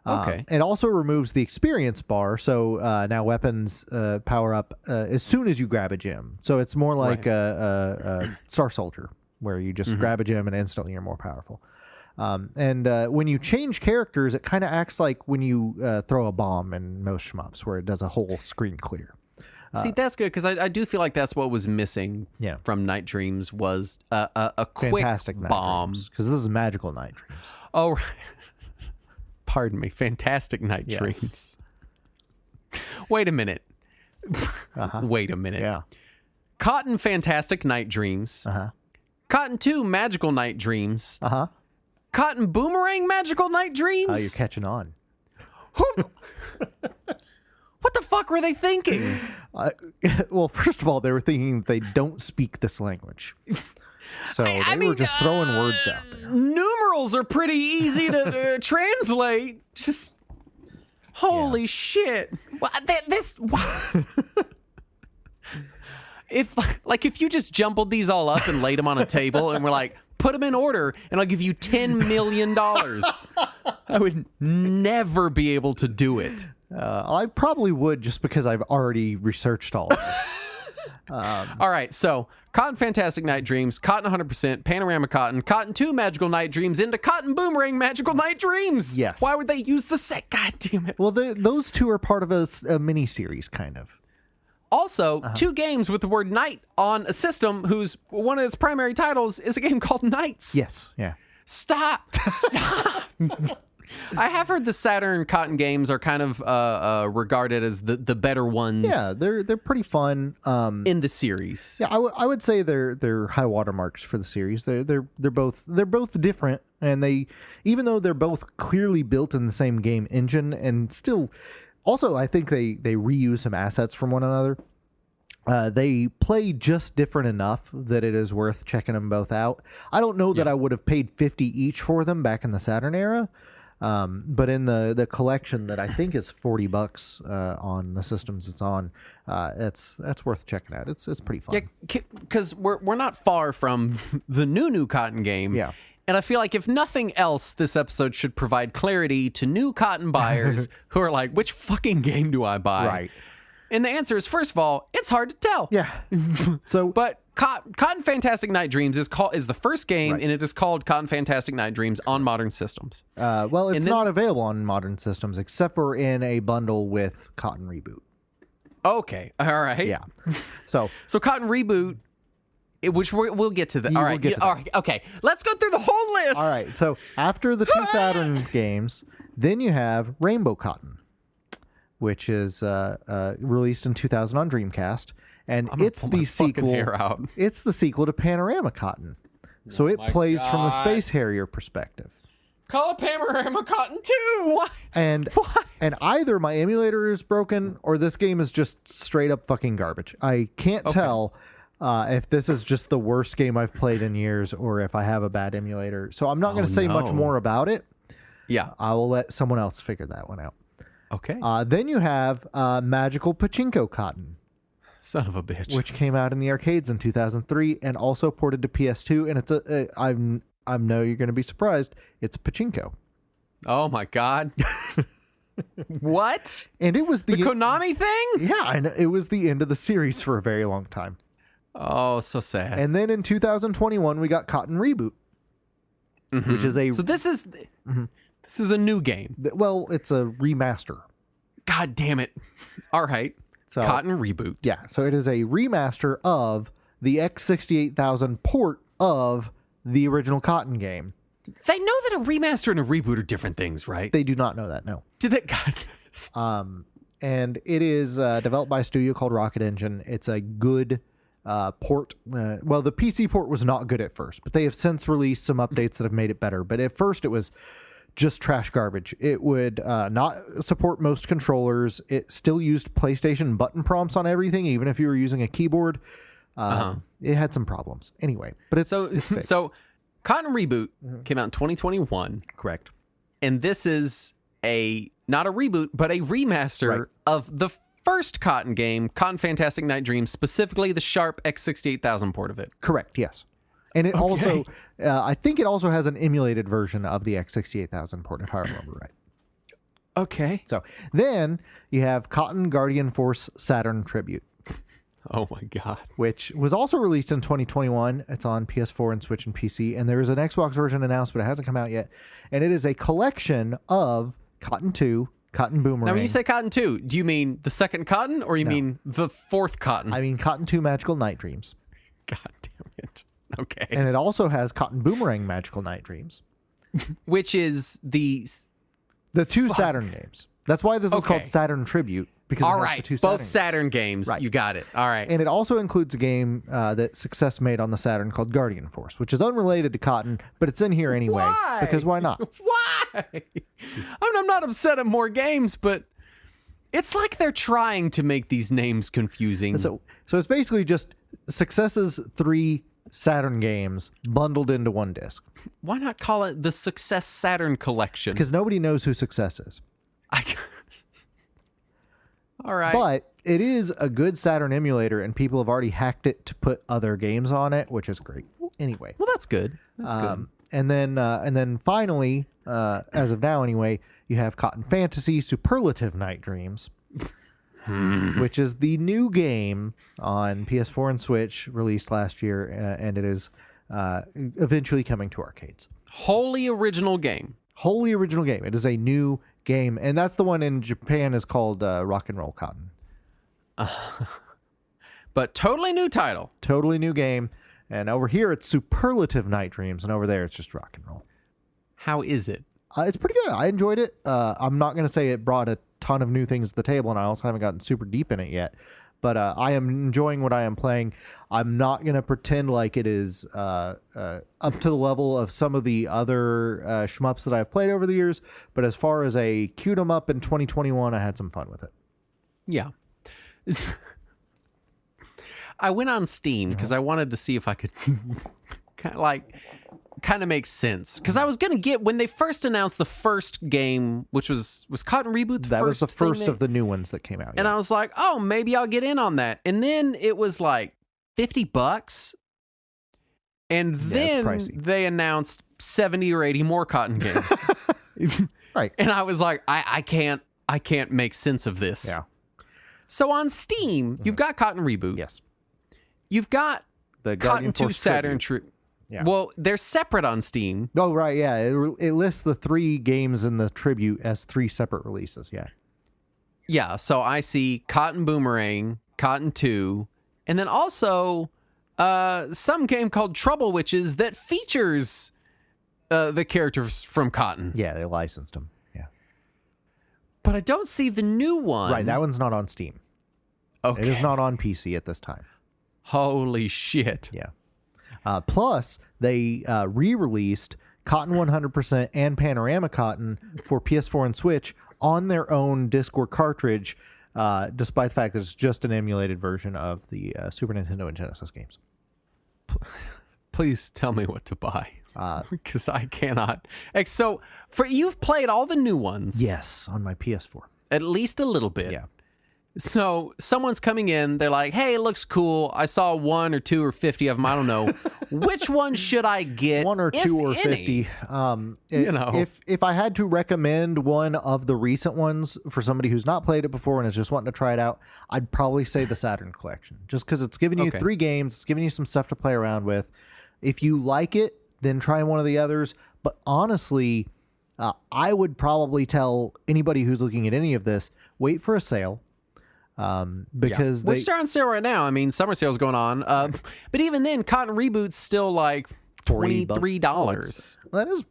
Okay. It also removes the experience bar, so now weapons power up as soon as you grab a gem. So it's more like a Star Soldier, where you just grab a gem and instantly you're more powerful. And when you change characters, it kind of acts like when you throw a bomb in most shmups, where it does a whole screen clear. See, that's good, because I do feel like that's what was missing from Night Dreams was a quick Fantastic Night bomb. Because this is Magical Night Dreams. Oh, right. Pardon me. Fantastic Night Yes. Dreams. Wait a minute. Wait a minute. Yeah. Cotton Fantastic Night Dreams. Cotton 2 Magical Night Dreams. Cotton Boomerang Magical Night Dreams. You're catching on. What the fuck were they thinking? Well, first of all, they were thinking they don't speak this language. So they were just throwing words out there. Numerals are pretty easy to translate. Just holy shit! Well, if you just jumbled these all up and laid them on a table and were like, put them in order, and I'll give you $10 million, I would never be able to do it. I probably would, just because I've already researched all of this. All right, so Cotton Fantastic Night Dreams, Cotton 100%, Panorama Cotton, Cotton 2 Magical Night Dreams, into Cotton Boomerang Magical Night Dreams. Yes. Why would they use the set? God damn it. Well, those two are part of a mini-series, kind of. Also, two games with the word night on a system whose one of its primary titles is a game called Knights. Yes, yeah. Stop. I have heard the Saturn Cotton games are kind of regarded as the better ones. Yeah, they're pretty fun. In the series. Yeah, I would say they're high watermarks for the series. They're both different, and even though they're both clearly built in the same game engine, and still, also I think they reuse some assets from one another. They play just different enough that it is worth checking them both out. I don't know that I would have paid $50 each for them back in the Saturn era. But in the collection that I think is $40 on the systems it's on, that's worth checking out. It's pretty fun. Yeah, because we're not far from the new Cotton game. Yeah. And I feel like if nothing else, this episode should provide clarity to new Cotton buyers who are like, which fucking game do I buy? Right. And the answer is, first of all, it's hard to tell. Yeah. So, But Cotton Fantastic Night Dreams is the first game, and it is called Cotton Fantastic Night Dreams on modern systems. well, it's then- not available on modern systems except for in a bundle with Cotton Reboot. Okay, all right. Yeah. So Cotton Reboot, which we'll get to that. All will right, get to all right, okay. Let's go through the whole list. all right. So after the two Saturn games, then you have Rainbow Cotton, which is released in 2000 on Dreamcast, and it's pull my the fucking sequel. hair out. It's the sequel to Panorama Cotton, so it plays from the God. Space Harrier perspective. Call it Panorama Cotton 2. Why? And either my emulator is broken or this game is just straight up fucking garbage. I can't tell if this is just the worst game I've played in years or if I have a bad emulator. So I'm not going to say much more about it. Yeah. I will let someone else figure that one out. Okay. Then you have Magical Pachinko Cotton, Son of a bitch. which came out in the arcades in 2003 and also ported to PS2. And it's I know you're going to be surprised. It's Pachinko. Oh my God. What? And it was The Konami thing? yeah, and it was the end of the series for a very long time. Oh, so sad. And then in 2021, we got Cotton Reboot, which is So this is a new game. well, it's a remaster. God damn it. All right. So Cotton Reboot. yeah, so it is a remaster of the X68000 port of the original Cotton game. They know that a remaster and a reboot are different things, right? They do not know that, no. Did that? God. And it is developed by a studio called Rocket Engine. It's a good port. Well, the PC port was not good at first, but they have since released some updates that have made it better. But at first, it was just trash garbage. It would not support most controllers. It still used PlayStation button prompts on everything, even if you were using a keyboard. It had some problems. Anyway, but it's fixed. So Cotton Reboot came out in 2021. Correct. And this is not a reboot, but a remaster of the first Cotton game, Cotton Fantastic Night Dreams, specifically the Sharp X68000 port of it. Correct, yes. And it also, I think it also has an emulated version of the X68000 port, if I remember right. Okay. So then you have Cotton Guardian Force Saturn Tribute, Oh my God. which was also released in 2021. It's on PS4 and Switch and PC. And there is an Xbox version announced, but it hasn't come out yet. And it is a collection of Cotton 2, Cotton Boomerang. Now, when you say Cotton 2, do you mean the second Cotton or you mean the fourth Cotton? I mean Cotton 2 Magical Night Dreams. God damn it. Okay. And it also has Cotton Boomerang Magical Night Dreams. Which is the... The two Saturn games. That's why this is Okay. called Saturn Tribute. Because All it has right. the two Both Saturn Saturn games. Right. You got it. All right. And it also includes a game that Success made on the Saturn called Guardian Force, which is unrelated to Cotton, but it's in here anyway. Why? Because why not? Why? I'm not upset at more games, but it's like they're trying to make these names confusing. So it's basically just Success's 3 Saturn games bundled into one disc. Why not call it the Success Saturn Collection? Because nobody knows who Success is. All right. But it is a good Saturn emulator, and people have already hacked it to put other games on it, which is great. Anyway. Well, that's good. That's good. And then finally, as of now anyway, you have Cotton Fantasy Superlative Night Dreams, which is the new game on PS4 and Switch released last year, and it is eventually coming to arcades. Wholly original game. Wholly original game. It is a new game, and that's the one in Japan is called Rock and Roll Cotton. But totally new title. Totally new game. And over here, it's Superlative Night Dreams, and over there, it's just Rock and Roll. How is it? It's pretty good. I enjoyed it. I'm not going to say it brought a ton of new things to the table, and I also haven't gotten super deep in it yet. But I am enjoying what I am playing. I'm not going to pretend like it is up to the level of some of the other shmups that I've played over the years. But as far as a queued 'em up in 2021, I had some fun with it. Yeah. I went on Steam because I wanted to see if I could kind of make sense. Because I was going to get, when they first announced the first game, which was Cotton Reboot, That was the first of the new ones that came out. And I was like, oh, maybe I'll get in on that. And then it was like $50. And then pricey. they announced 70 or 80 more Cotton games. Right. And I was like, I can't make sense of this. Yeah. So on Steam, you've got Cotton Reboot. Yes. You've got The Cotton Guardian 2 Force Saturn Tribute. Yeah. Well, they're separate on Steam. Oh, right. Yeah. It lists the 3 games in the tribute as 3 separate releases. Yeah. Yeah, so I see Cotton Boomerang, Cotton 2, and then also some game called Trouble Witches that features the characters from Cotton. Yeah. They licensed them. Yeah. But I don't see the new one. Right. That one's not on Steam. Okay. It is not on PC at this time. Holy shit. Yeah. Plus, they re-released Cotton 100% and Panorama Cotton for PS4 and Switch on their own disc or cartridge, despite the fact that it's just an emulated version of the Super Nintendo and Genesis games. Please tell me what to buy. Because I cannot. So, you've played all the new ones. Yes, on my PS4. At least a little bit. Yeah. So someone's coming in, they're like, hey, it looks cool. I saw 1 or 2 or 50 of them. I don't know. Which one should I get? 1 or 2 or any? 50. If I had to recommend one of the recent ones for somebody who's not played it before and is just wanting to try it out, I'd probably say the Saturn Collection. Just because it's giving you 3 games, it's giving you some stuff to play around with. If you like it, then try one of the others. But honestly, I would probably tell anybody who's looking at any of this, wait for a sale. Because which are on sale right now. I mean, summer sale's going on. But even then, Cotton Reboot's still like $23. That is,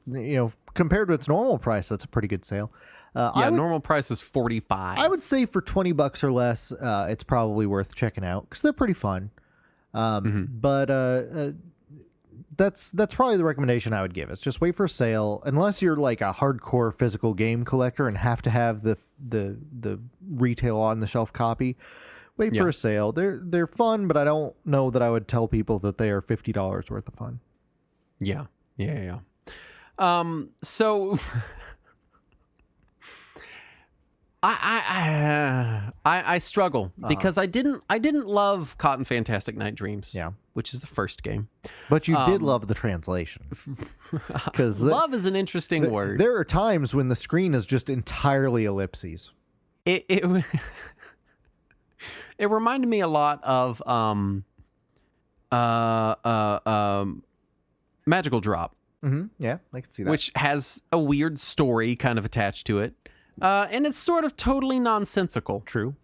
compared to its normal price, that's a pretty good sale. Normal price is $45. I would say for $20 or less, it's probably worth checking out because they're pretty fun. But that's probably the recommendation I would give. Is just wait for a sale, unless you're like a hardcore physical game collector and have to have the retail on the shelf copy. Wait for a sale. They're fun, but I don't know that I would tell people that they are $50 worth of fun. Yeah. So I struggle because I didn't love Cotton Fantastic Night Dreams. Yeah. Which is the first game. But you did love the translation. Because love is an interesting word. There are times when the screen is just entirely ellipses. It reminded me a lot of Magical Drop. Mm-hmm. Yeah, I can see that. Which has a weird story kind of attached to it. And it's sort of totally nonsensical. True.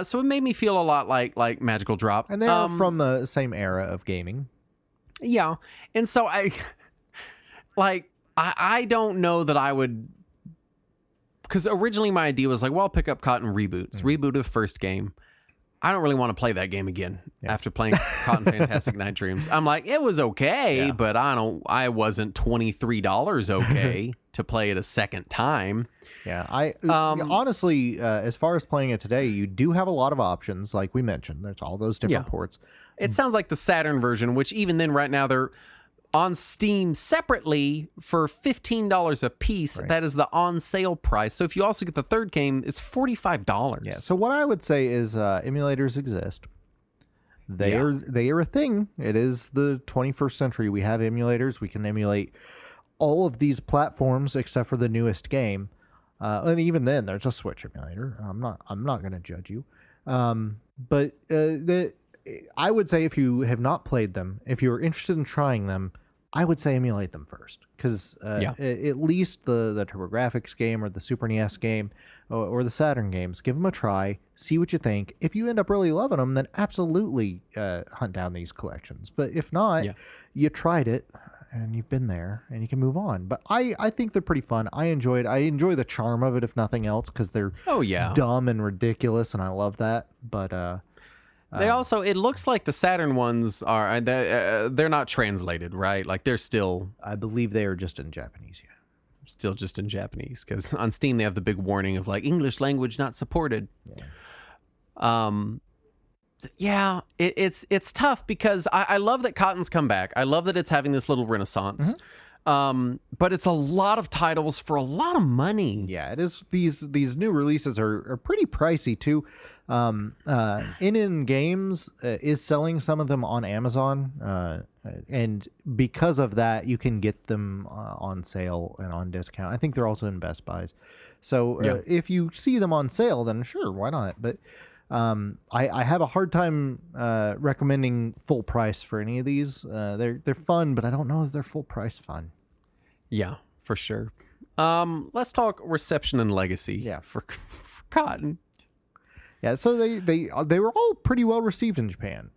So it made me feel a lot like Magical Drop. And they are from the same era of gaming. Yeah. And so I don't know that I would... Because originally my idea was like, well, I'll pick up Cotton Reboots. Reboot of the first game. I don't really want to play that game again after playing Cotton Fantastic Night Dreams. I'm like, it was okay, but I wasn't $23 okay to play it a second time. Yeah, honestly, as far as playing it today, you do have a lot of options, like we mentioned. There's all those different ports. It sounds like the Saturn version, which even then right now they're on Steam separately for $15 a piece. Right. That is the on sale price. So if you also get the third game, it's $45. Yeah. So what I would say is emulators exist. They are a thing. It is the 21st century. We have emulators. We can emulate all of these platforms except for the newest game. And even then, there's a Switch emulator. I'm not going to judge you. But I would say if you have not played them, if you're interested in trying them, I would say emulate them first, because at least the TurboGrafx game or the Super NES game or the Saturn games, give them a try, see what you think. If you end up really loving them, then absolutely hunt down these collections. But if not, you tried it and you've been there and you can move on. But I think they're pretty fun. I enjoy the charm of it, if nothing else, because they're dumb and ridiculous, and I love that. But they also, it looks like the Saturn ones are, they're not translated, right? Like they're still... I believe they are just in Japanese, Still just in Japanese, because on Steam they have the big warning of like, English language not supported. It's tough because I love that Cotton's come back. I love that it's having this little renaissance. But it's a lot of titles for a lot of money. Yeah, it is. These new releases are pretty pricey too. NN Games is selling some of them on Amazon, and because of that, you can get them on sale and on discount. I think they're also in Best Buys. So if you see them on sale, then sure, why not? But I have a hard time recommending full price for any of these. They're fun, but I don't know if they're full price fun. Yeah, for sure. Let's talk reception and legacy. Yeah, for Cotton. Yeah, so they were all pretty well received in Japan.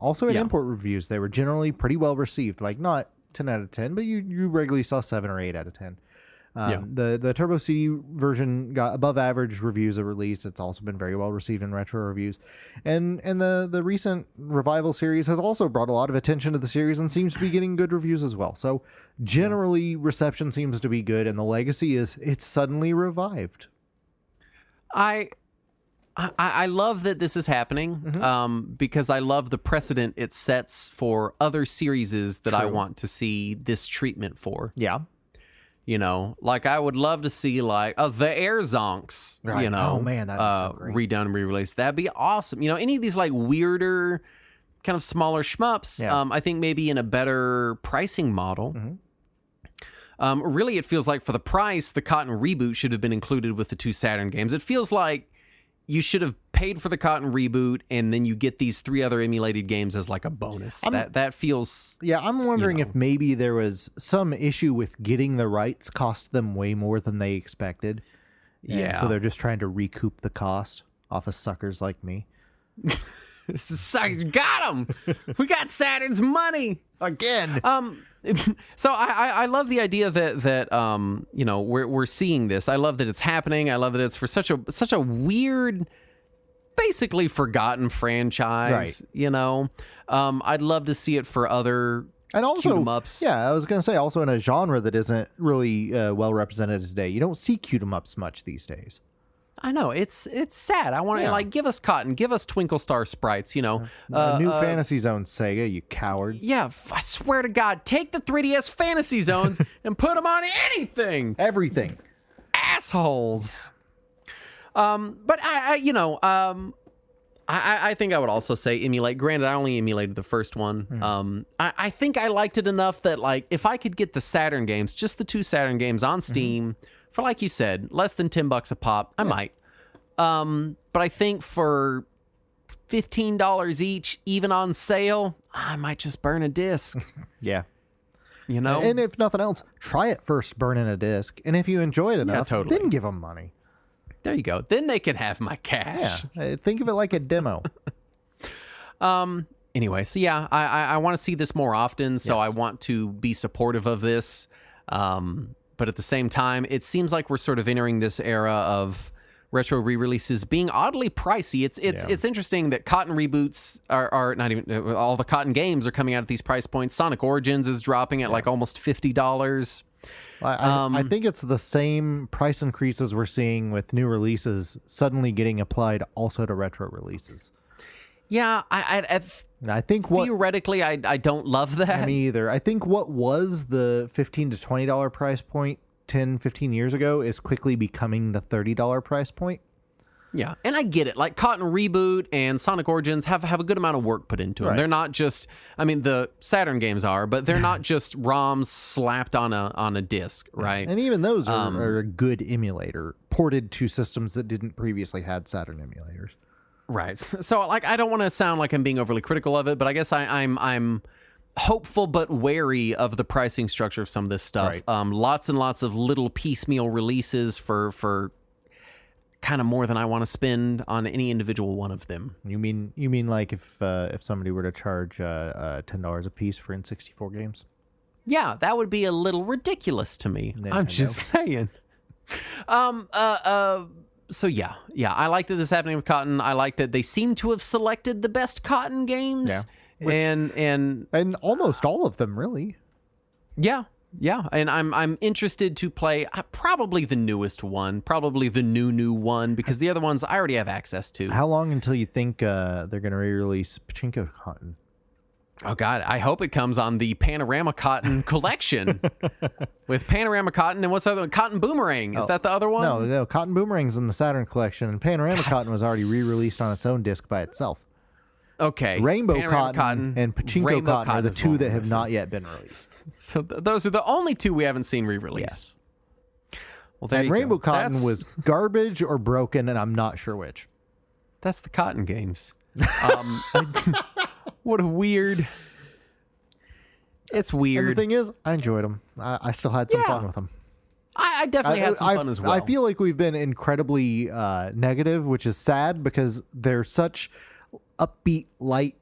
Also in import reviews, they were generally pretty well received. Like not 10 out of 10, but you regularly saw 7 or 8 out of 10. The Turbo CD version got above average reviews at release. It's also been very well received in retro reviews, and the recent Revival series has also brought a lot of attention to the series and seems to be getting good reviews as well. So generally, reception seems to be good, and the legacy it's suddenly revived. I love that this is happening because I love the precedent it sets for other series that I want to see this treatment for. Yeah. You know, like I would love to see like the Air Zonks, Right. you know, Oh, man, that'd be so great. redone and re-released. That'd be awesome. You know, any of these like weirder, kind of smaller shmups. Yeah. I think maybe in a better pricing model. Mm-hmm. Really, it feels like for the price, the Cotton reboot should have been included with the 2 Saturn games. It feels like you should have paid for the Cotton reboot, and then you get these 3 other emulated games as like a bonus. That feels... Yeah, I'm wondering you know. if maybe there was some issue with getting the rights cost them way more than they expected. And Yeah. so they're just trying to recoup the cost off of suckers like me. Sucks. Got him! We got Saturn's money! Again. So I love the idea that you know, we're seeing this. I love that it's happening. I love that it's for such a weird, basically forgotten franchise. Right. You know, I'd love to see it for other And also, shoot 'em ups. yeah, I was going to say also in a genre that isn't really well represented today. You don't see cute 'em ups much these days. I know it's sad. I want to Yeah. like give us Cotton, give us Twinkle Star Sprites. You know, New Fantasy Zone, Sega, you cowards. yeah. I swear to God, take the 3DS Fantasy Zones and put them on anything. Everything. Assholes. But I you know, I think I would also say emulate. Granted, I only emulated the first one. I think I liked it enough that like if I could get the Saturn games, just the 2 Saturn games on Steam for, like you said, less than $10 a pop, I might. But I think for $15 each, even on sale, I might just burn a disc. Yeah. You know, And if nothing else, try it first, burn in a disc. And if you enjoy it enough, totally. then give them money. there you go. Then they can have my cash. Yeah. Think of it like a demo. Anyway, so yeah, I want to see this more often, so Yes. I want to be supportive of this. But at the same time, it seems like we're sort of entering this era of retro re-releases being oddly pricey. It's interesting that Cotton reboots are not even all the Cotton games are coming out at these price points. Sonic Origins is dropping at like almost $50. I think it's the same price increases we're seeing with new releases suddenly getting applied also to retro releases. Yeah, And I think what theoretically I don't love that. me either. I think what was the $15 to $20 price point 10, 15 years ago is quickly becoming the $30 price point. Yeah, and I get it. Like Cotton Reboot and Sonic Origins have a good amount of work put into them. Right. They're not just, I mean, the Saturn games are, but they're not just ROMs slapped on a disc, right? And even those are a good emulator ported to systems that didn't previously had Saturn emulators. Right. So, like, I don't want to sound like I'm being overly critical of it, but I guess I'm hopeful but wary of the pricing structure of some of this stuff. Right. Lots and lots of little piecemeal releases for kind of more than I want to spend on any individual one of them. You mean like if somebody were to charge $10 a piece for N64 games? Yeah, that would be a little ridiculous to me. I'm just saying. So yeah, I like that this is happening with Cotton. I like that they seem to have selected the best Cotton games. Yeah. And almost all of them, really. yeah, and I'm interested to play probably the newest one, probably the new one, because the other ones I already have access to. How long until you think they're going to re-release Pachinko Cotton? Oh God, I hope it comes on the Panorama Cotton collection with Panorama Cotton and what's the other one? Cotton Boomerang. Is that the other one? No, Cotton Boomerang's in the Saturn collection, and Panorama Cotton was already re-released on its own disc by itself. Okay. Rainbow Panorama Cotton and Pachinko Rainbow Cotton are the is two one that I'm have missing. not yet been released. So those are the only two we haven't seen re-released. Yes. Well, there And you Rainbow go. Cotton was garbage or broken, and I'm not sure which. That's the Cotton games. What a weird. It's And weird. the thing is, I enjoyed them. I still had some Yeah. fun with them. I definitely had some fun as well. I feel like we've been incredibly negative, which is sad because they're such upbeat, light,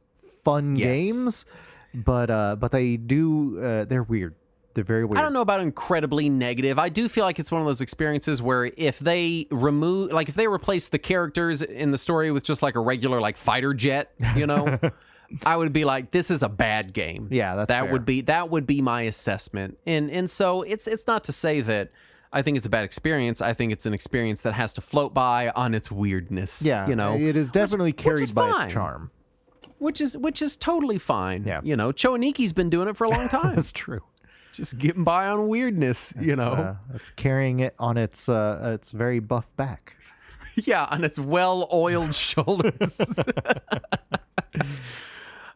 fun Yes. games. But they do they're weird. They're very weird. I don't know about incredibly negative. I do feel like it's one of those experiences where if they replace the characters in the story with just like a regular like fighter jet, you know, I would be like, this is a bad game. Yeah, that's that fair. would be my assessment. And so it's not to say that I think it's a bad experience. I think it's an experience that has to float by on its weirdness. Yeah, you know, it is definitely which is carried by fine. its charm. which is totally fine. Yeah. You know, Choaniki's been doing it for a long time. That's true. Just getting by on weirdness, you know. It's carrying it on its very buff back. Yeah, on its well-oiled shoulders.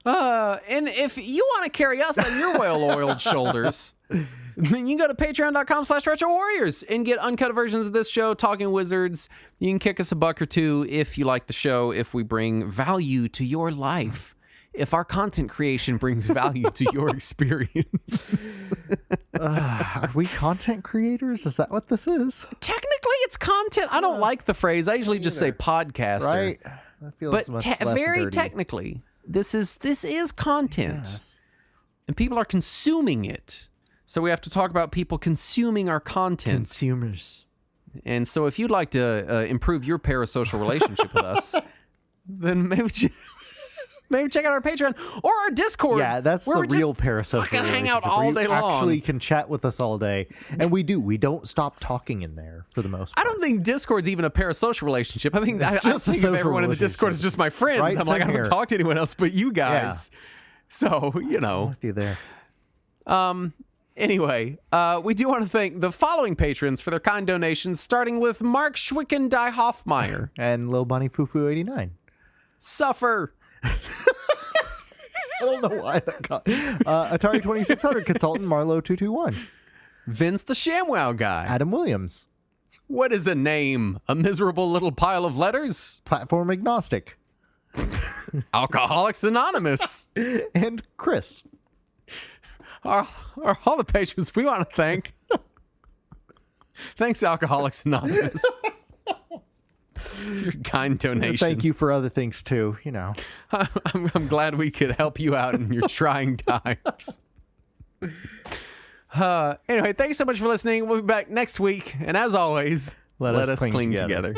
And if you want to carry us on your well-oiled shoulders, then you can go to patreon.com/retrowarriors and get uncut versions of this show, Talking Wizards. You can kick us $1 or $2 if you like the show, if we bring value to your life, if our content creation brings value to your experience. Are we content creators? Is that what this is? Technically, it's content. I don't like the phrase. I usually just say podcaster. Right? That feels But very technically, this is content. Yes. And people are consuming it. So we have to talk about people consuming our content. Consumers. And so if you'd like to improve your parasocial relationship with us, then maybe check out our Patreon or our Discord. Yeah, that's the real parasocial fucking hang out relationship, all where you day long. Actually can chat with us all day. And we do. We don't stop talking in there for the most part. I don't think Discord's even a parasocial relationship. I think I just a think of social everyone in the Discord is just my friends. Right? I'm like, I Same don't here. talk to anyone else but you guys. So, you I'm know. with you there. Anyway, we do want to thank the following patrons for their kind donations, starting with Mark Schwicken Die Hoffmeyer. And Lil Bunny Fufu 89. Suffer. I don't know why that got. Atari 2600 consultant Marlowe 221. Vince the ShamWow guy. Adam Williams. What is a name? A miserable little pile of letters? Platform agnostic. Alcoholics Anonymous. And Chris. Are all the patrons we want to thank. Thanks, Alcoholics Anonymous. Your kind donation. Thank you for other things too, you know. I'm glad we could help you out in your trying times. Anyway, thanks so much for listening. We'll be back next week. And as always, let us cling together.